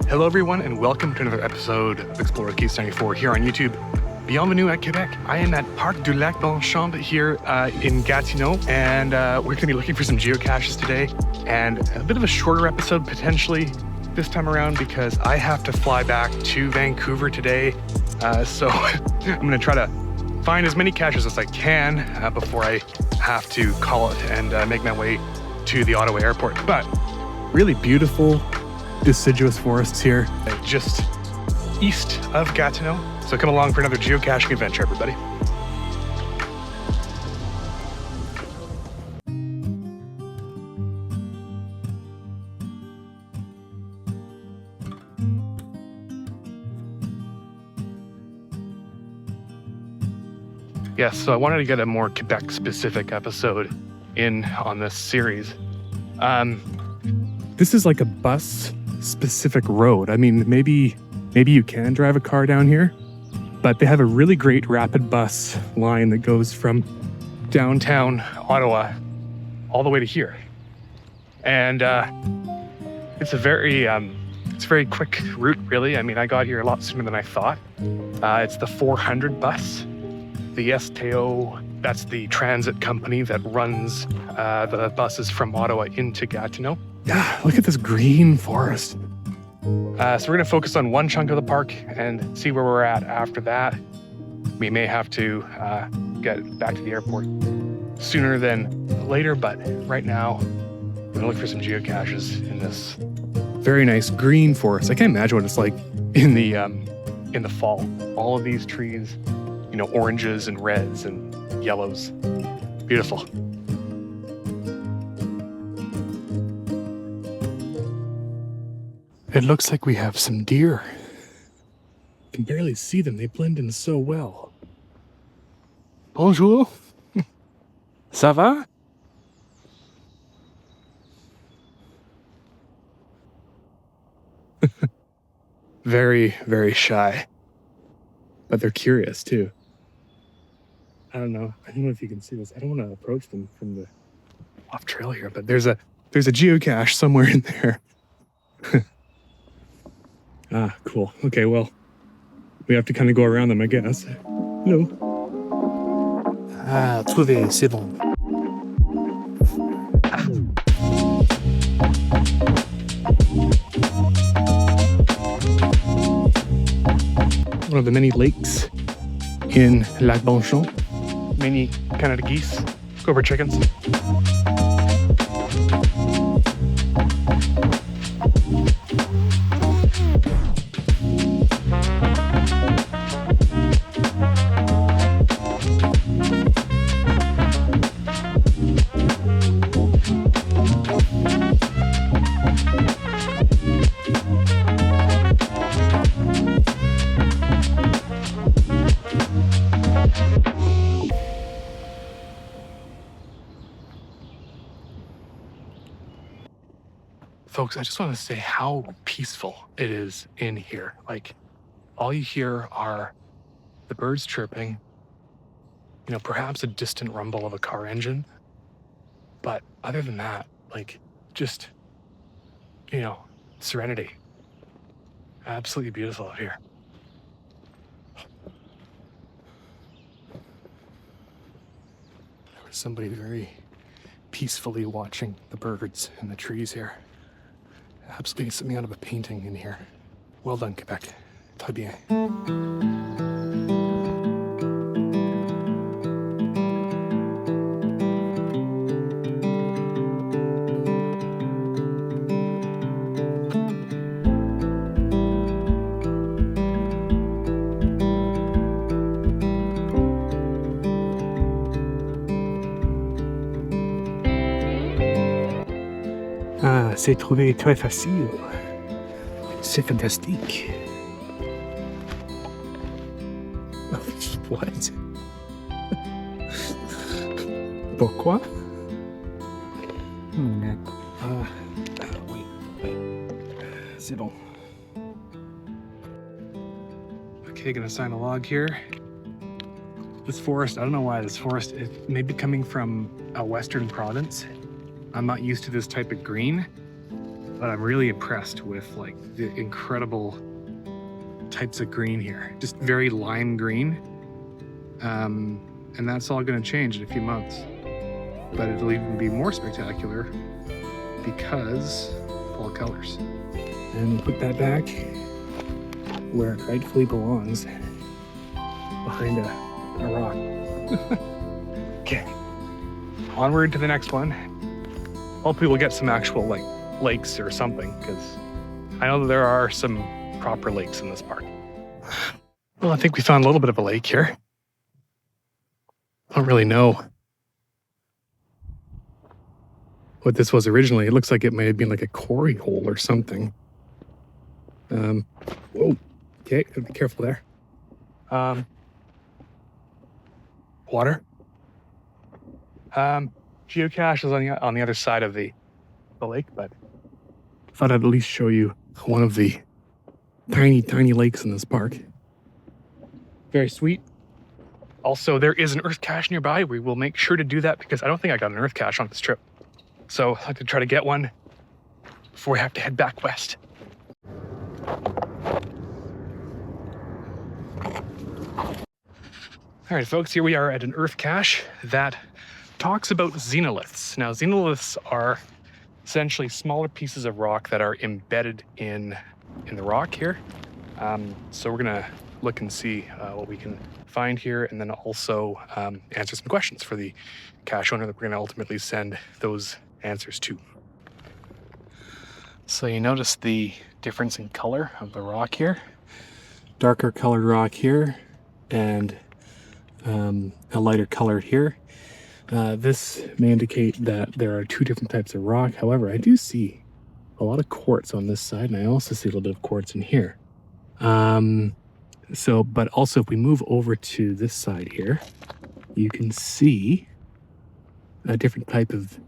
Hello everyone and welcome to another episode of Explore with Keys 94 here on YouTube. Bienvenue at Quebec. I am at Parc du Lac Beauchamp here in Gatineau, and we're going to be looking for some geocaches today, and a bit of a shorter episode potentially this time around because I have to fly back to Vancouver today. So I'm going to try to find as many caches as I can before I have to call it and make my way to the Ottawa airport. But really beautiful deciduous forests here, just east of Gatineau. So come along for another geocaching adventure, everybody. Yes, so I wanted to get a more Quebec-specific episode in on this series. This is like a bus-specific road. I mean, maybe you can drive a car down here, but they have a really great rapid bus line that goes from downtown Ottawa all the way to here. And it's a very quick route, really. I mean, I got here a lot sooner than I thought. It's the 400 bus. The STO, that's the transit company that runs the buses from Ottawa into Gatineau. Yeah, look at this green forest. So we're going to focus on one chunk of the park and see where we're at after that. We may have to get back to the airport sooner than later, but right now we're going to look for some geocaches in this very nice green forest. I can't imagine what it's like in the fall. All of these trees, you know, oranges and reds and yellows. Beautiful. It looks like we have some deer. I can barely see them. They blend in so well. Bonjour. Ça va? Very, very shy. But they're curious too. I don't know if you can see this. I don't want to approach them from the off trail here, but there's a geocache somewhere in there. Ah, cool. Okay, well, we have to kind of go around them, I guess. Hello. Ah, trouvé, c'est bon. One of the many lakes in Lac Beauchamp. Many Canada geese, gopher chickens. Folks, I just want to say how peaceful it is in here. Like, all you hear are the birds chirping, you know, perhaps a distant rumble of a car engine. But other than that, like, just, you know, serenity. Absolutely beautiful out here. There was somebody very peacefully watching the birds and the trees here. Absolutely something out of a painting in here. Well done, Quebec. Très bien. Ah, c'est trouvé très facile. C'est fantastique. What? Pourquoi? Wait. C'est bon. Okay, gonna sign a log here. This forest, I don't know why this forest, it may be coming from a western province. I'm not used to this type of green, but I'm really impressed with like the incredible types of green here. Just very lime green. And that's all gonna change in a few months. But it'll even be more spectacular because fall colors. And put that back where it rightfully belongs, behind a rock. Okay, onward to the next one. Hopefully we'll get some actual like lakes or something, because I know that there are some proper lakes in this park. Well, I think we found a little bit of a lake here. I don't really know what this was originally. It looks like it may have been like a quarry hole or something. Whoa, okay, gotta be careful there. Water. Geocache is on the other side of the lake, but I thought I'd at least show you one of the tiny lakes in this park. Very sweet. Also, there is an earth cache nearby. We will make sure to do that because I don't think I got an earth cache on this trip. So I'd like to try to get one before we have to head back west. All right, folks, here we are at an earth cache that talks about xenoliths. Now, xenoliths are essentially smaller pieces of rock that are embedded in the rock here. So we're gonna look and see what we can find here, and then also answer some questions for the cache owner that we're gonna ultimately send those answers to. So you notice the difference in color of the rock here. Darker colored rock here, and a lighter color here. This may indicate that there are two different types of rock. However, I do see a lot of quartz on this side, and I also see a little bit of quartz in here. But also if we move over to this side here, you can see a different type of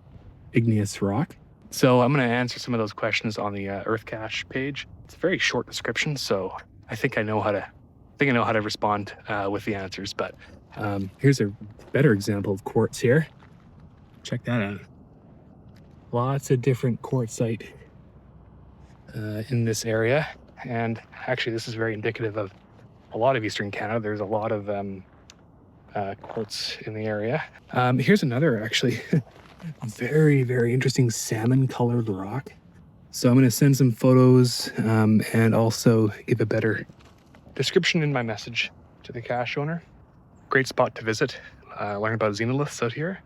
igneous rock. So I'm going to answer some of those questions on the Earth Cache page. It's a very short description, so I think I know how to respond with the answers. But here's a better example of quartz here. Check that out. Lots of different quartzite in this area, and actually this is very indicative of a lot of Eastern Canada. There's a lot of quartz in the area. Here's another actually very, very interesting salmon colored rock. So I'm going to send some photos and also give a better description in my message to the cache owner. Great spot to visit, learn about xenoliths out here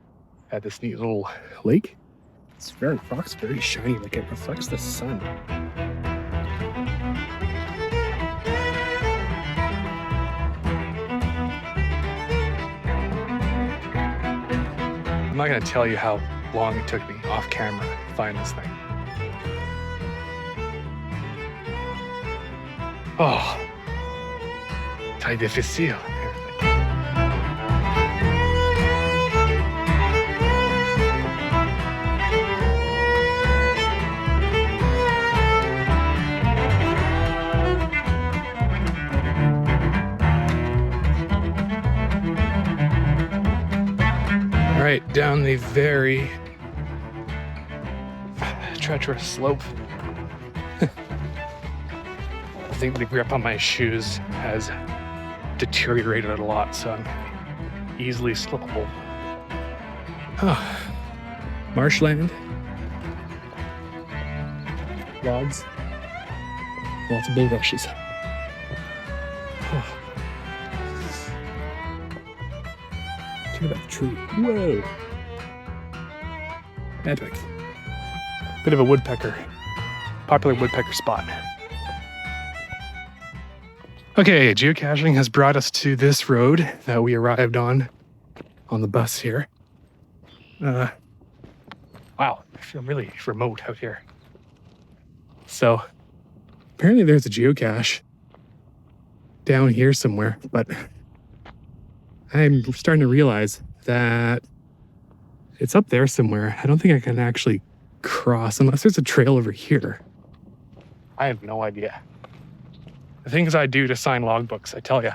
at this neat little lake. Rock's very shiny, like it reflects the sun. I'm not going to tell you how long it took me off camera to find this thing. Oh, très difficile. All right, down the very treacherous slope. I think the grip on my shoes has deteriorated a lot, so I'm easily slippable. Oh, marshland, logs, lots of bulrushes. Oh. Check out that tree. Whoa! Epic. Bit of a woodpecker. Popular woodpecker spot. Okay, geocaching has brought us to this road that we arrived on the bus here. Wow, I feel really remote out here. So, apparently there's a geocache down here somewhere, but I'm starting to realize that it's up there somewhere. I don't think I can actually cross unless there's a trail over here. I have no idea. The things I do to sign logbooks, I tell you.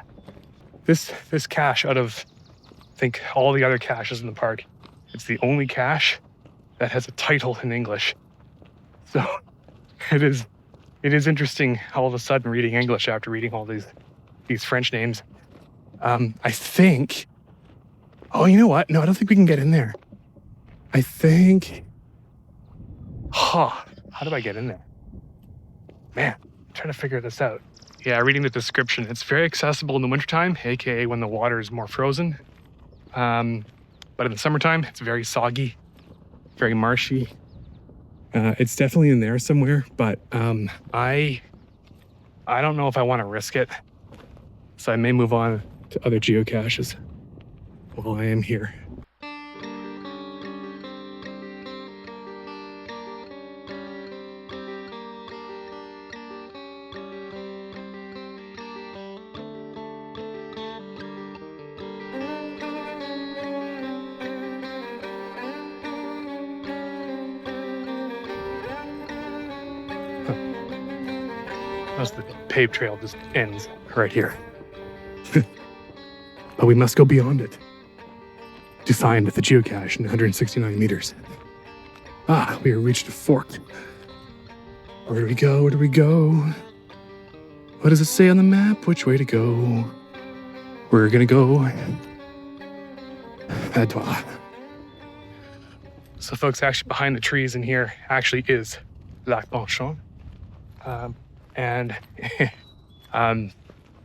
This cache, out of, I think, all the other caches in the park, it's the only cache that has a title in English. So it is interesting all of a sudden reading English after reading all these French names. I think, oh, you know what? No, I don't think we can get in there. I think, how do I get in there? Man, I'm trying to figure this out. Yeah, reading the description, it's very accessible in the wintertime, aka when the water is more frozen. But in the summertime, it's very soggy, very marshy. It's definitely in there somewhere, but I don't know if I want to risk it. So I may move on to other geocaches while I am here. As the paved trail just ends right here. But we must go beyond it to find the geocache in 169 meters. We have reached a fork. Where do we go? Where do we go? What does it say on the map? Which way to go? We're gonna go Ottawa. So folks, actually behind the trees in here actually is Lac Beauchamp. And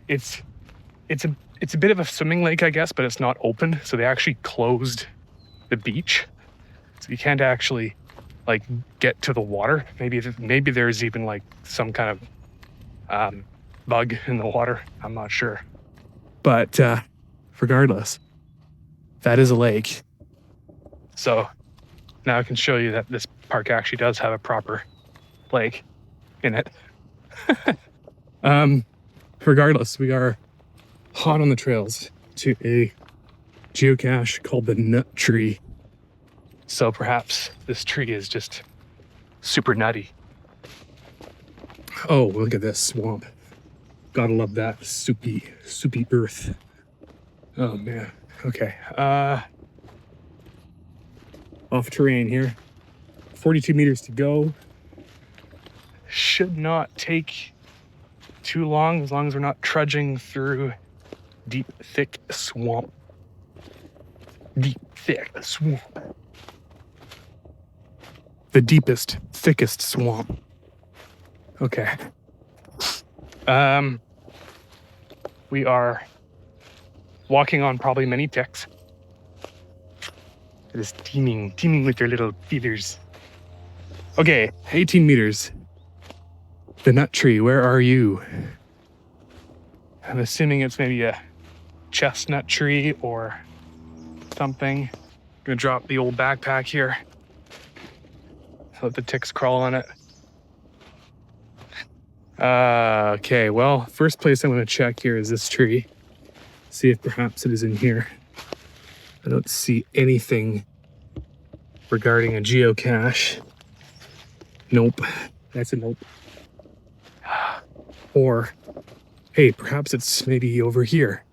it's a bit of a swimming lake, I guess, but it's not open. So they actually closed the beach, so you can't actually like get to the water. Maybe there's even like some kind of bug in the water. I'm not sure. But regardless, that is a lake. So now I can show you that this park actually does have a proper lake in it. Regardless, we are hot on the trails to a geocache called the Nut Tree. So perhaps this tree is just super nutty. Oh, look at this swamp. Gotta love that soupy earth. Oh man. Okay. Off terrain here. 42 meters to go. Should not take too long as we're not trudging through deep, thick swamp. Deep, thick swamp. The deepest, thickest swamp. Okay. We are walking on probably many ticks. It is teeming with their little feeders. Okay, 18 meters. The Nut Tree, where are you? I'm assuming it's maybe a chestnut tree or something. I'm gonna drop the old backpack here. Let the ticks crawl on it. Okay, well, first place I'm gonna check here is this tree. See if perhaps it is in here. I don't see anything regarding a geocache. Nope, that's a nope. Or, hey, perhaps it's maybe over here.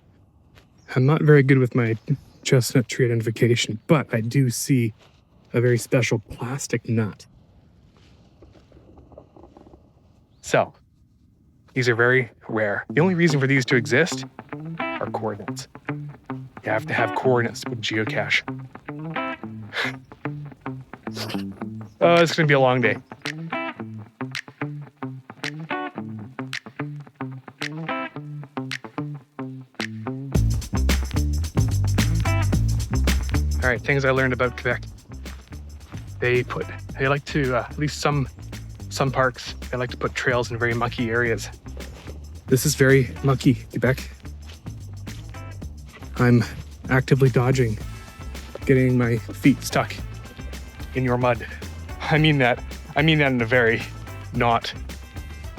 I'm not very good with my chestnut tree identification, but I do see a very special plastic nut. So, these are very rare. The only reason for these to exist are coordinates. You have to have coordinates with geocache. Oh, it's gonna be a long day. All right, things I learned about Quebec. They like to, at least some parks, they like to put trails in very mucky areas. This is very mucky, Quebec. I'm actively dodging, getting my feet stuck in your mud. I mean that in a very not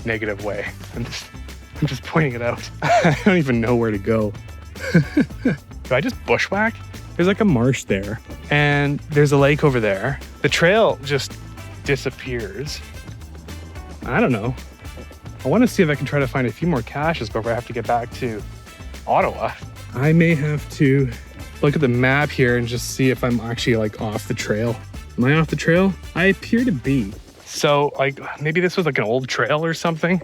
negative way. I'm just pointing it out. I don't even know where to go. Do I just bushwhack? There's like a marsh there, and there's a lake over there. The trail just disappears. I don't know. I want to see if I can try to find a few more caches before I have to get back to Ottawa. I may have to look at the map here and just see if I'm actually like off the trail. Am I off the trail? I appear to be. So like maybe this was like an old trail or something,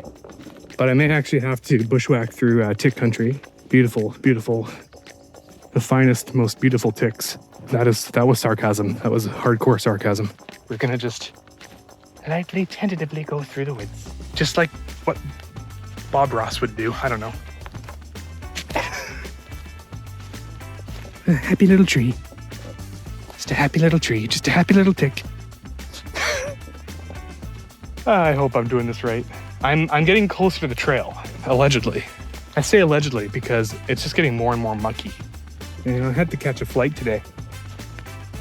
but I may actually have to bushwhack through tick country. Beautiful, beautiful. The finest, most beautiful ticks. That was sarcasm. That was hardcore sarcasm. We're gonna just lightly, tentatively go through the woods. Just like what Bob Ross would do. I don't know. A happy little tree. Just a happy little tree. Just a happy little tick. I hope I'm doing this right. I'm getting closer to the trail, allegedly. I say allegedly because it's just getting more and more mucky. You know, I had to catch a flight today.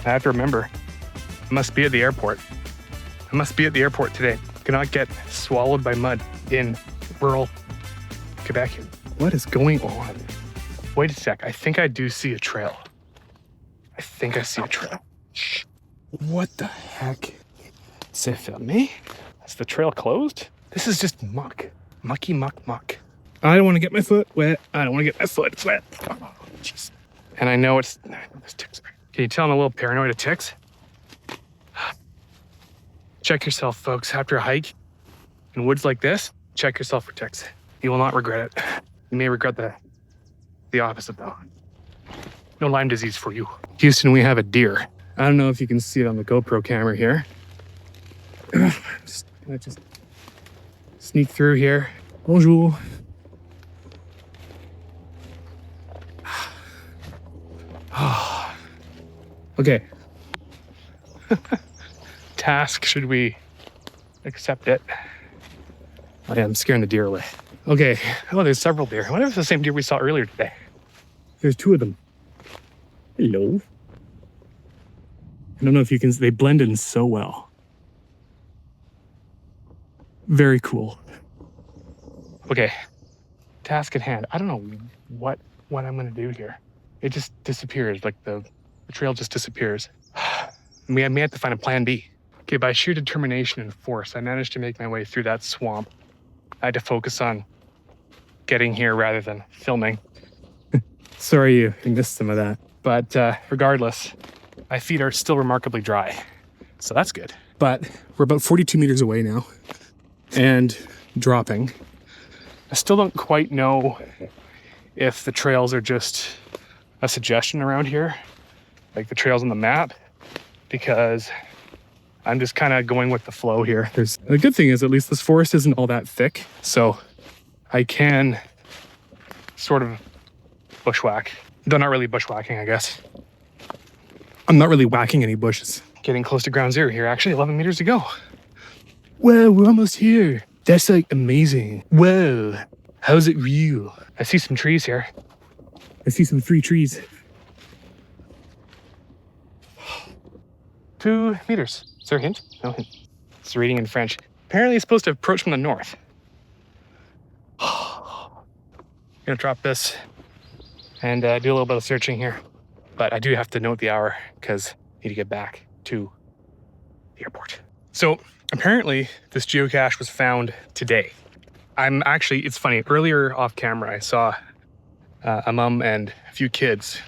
I have to remember, I must be at the airport. I must be at the airport today. Cannot get swallowed by mud in rural Quebec. What is going on? Wait a sec, I think I do see a trail. I think I see a trail. Shh. What the heck? C'est fermé? Is the trail closed? This is just muck. Mucky muck muck. I don't want to get my foot wet. I don't want to get my foot wet. Oh, jeez. And I know it's ticks. Can you tell I'm a little paranoid of ticks? Check yourself, folks. After a hike in woods like this, check yourself for ticks. You will not regret it. You may regret the opposite, though. No Lyme disease for you. Houston, we have a deer. I don't know if you can see it on the GoPro camera here. Just sneak through here. Bonjour. Okay. Task, should we accept it? Oh, yeah, I'm scaring the deer away. Okay. Oh, there's several deer. I wonder if it's the same deer we saw earlier today. There's two of them. Hello. I don't know if you can, they blend in so well. Very cool. Okay, task at hand. I don't know what I'm gonna do here. It just disappears, like the trail just disappears. We may have to find a plan B. Okay, by sheer determination and force, I managed to make my way through that swamp. I had to focus on getting here rather than filming. Sorry you missed some of that. But regardless, my feet are still remarkably dry. So that's good. But we're about 42 meters away now and dropping. I still don't quite know if the trails are just a suggestion around here, like the trails on the map, because I'm just kind of going with the flow here. The good thing is at least this forest isn't all that thick, so I can sort of bushwhack. Though not really bushwhacking, I guess. I'm not really whacking any bushes. Getting close to ground zero here, actually 11 meters to go. Whoa, we're almost here. That's like amazing. Whoa, how's it real? I see some trees here. I see some free trees. 2 meters. Is there a hint? No hint. It's reading in French. Apparently it's supposed to approach from the north. I'm gonna drop this and do a little bit of searching here. But I do have to note the hour because I need to get back to the airport. So apparently this geocache was found today. It's funny, earlier off camera, I saw a mom and a few kids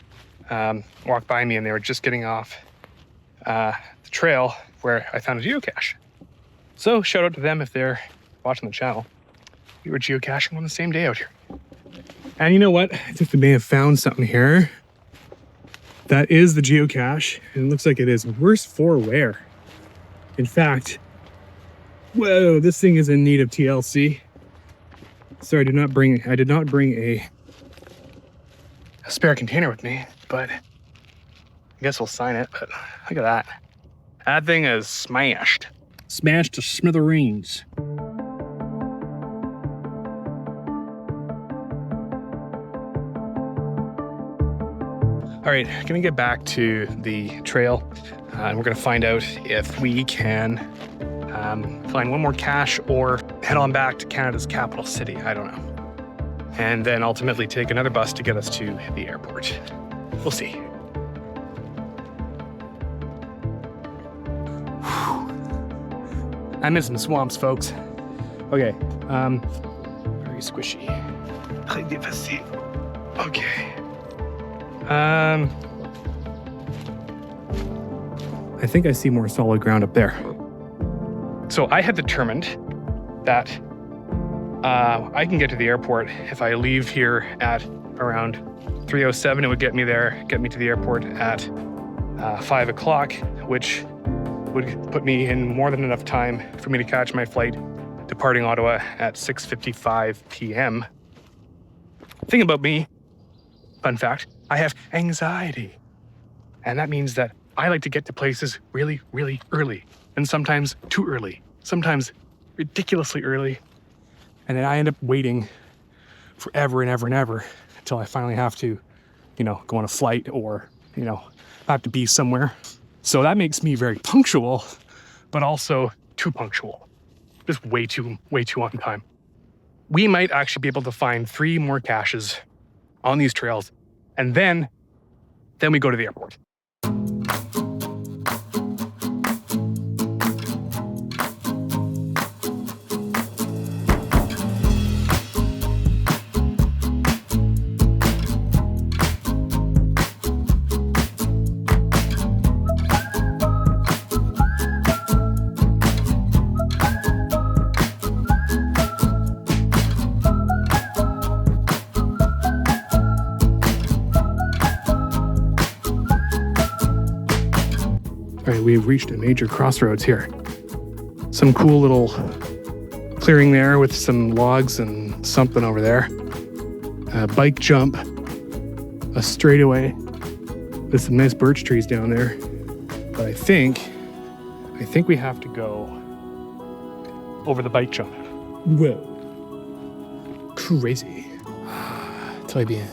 walk by me and they were just getting off the trail where I found a geocache. So shout out to them if they're watching the channel. We were geocaching on the same day out here. And you know what? I think we may have found something here. That is the geocache, and it looks like it is worse for wear. In fact, whoa, this thing is in need of TLC. Sorry, I did not bring a spare container with me, but I guess we'll sign it. But look at that. That thing is smashed. Smashed to smithereens. All right, gonna get back to the trail and we're gonna find out if we can find one more cache or head on back to Canada's capital city, I don't know. And then ultimately take another bus to get us to the airport. We'll see. I'm in some swamps, folks. Okay, very squishy. Très difficile. Okay. I think I see more solid ground up there. So I had determined that I can get to the airport if I leave here at around 3:07. It would get me to the airport at 5 o'clock, which would put me in more than enough time for me to catch my flight departing Ottawa at 6:55 p.m. Thing about me, fun fact, I have anxiety. And that means that I like to get to places really, really early. And sometimes too early. Sometimes ridiculously early. And then I end up waiting forever and ever and ever until I finally have to, go on a flight or, have to be somewhere. So that makes me very punctual, but also too punctual. Just way too on time. We might actually be able to find 3 more caches on these trails, and then we go to the airport. All right, we've reached a major crossroads here. Some cool little clearing there with some logs and something over there. A bike jump, a straightaway with some nice birch trees down there. But I think we have to go over the bike jump. Whoa, crazy. Très bien,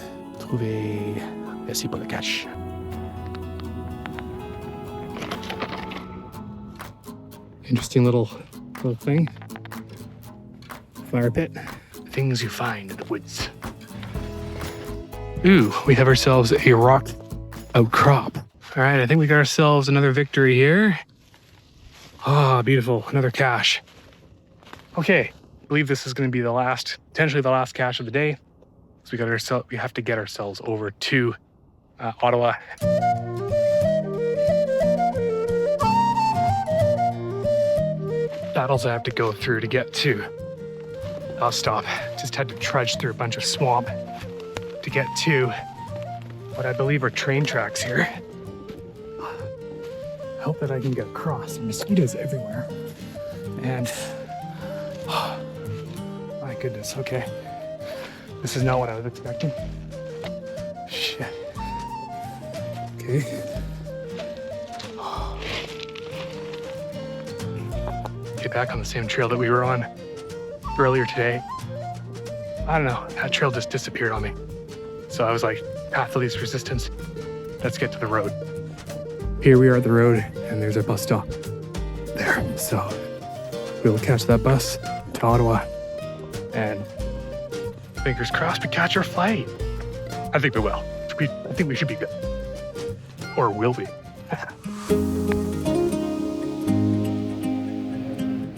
pouvez laisser pour le cache. Interesting little thing. Fire pit. Things you find in the woods. Ooh, we have ourselves a rock outcrop. All right, I think we got ourselves another victory here. Ah, beautiful, another cache. Okay, I believe this is going to be the last, potentially the last cache of the day. So we have to get ourselves over to Ottawa. Battles I have to go through to get to. I'll stop. Just had to trudge through a bunch of swamp to get to what I believe are train tracks here. I hope that I can get across. Mosquitoes everywhere. And my goodness, okay. This is not what I was expecting. Shit. Okay. Get back on the same trail that we were on earlier today. I don't know, that trail just disappeared on me. So I was like, path of least resistance, let's get to the road. Here we are at the road, and there's our bus stop there. So we will catch that bus to Ottawa, and fingers crossed we catch our flight. I think we will. I think we should be good. Or will be.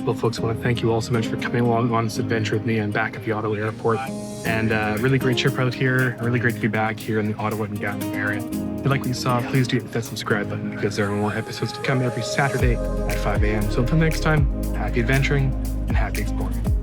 Well, folks, I want to thank you all so much for coming along on this adventure with me and back at the Ottawa airport. And really great trip out here. Really great to be back here in the Ottawa and Gatineau area. If you like what you saw, please do hit that subscribe button because there are more episodes to come every Saturday at 5 a.m. So until next time, happy adventuring and happy exploring.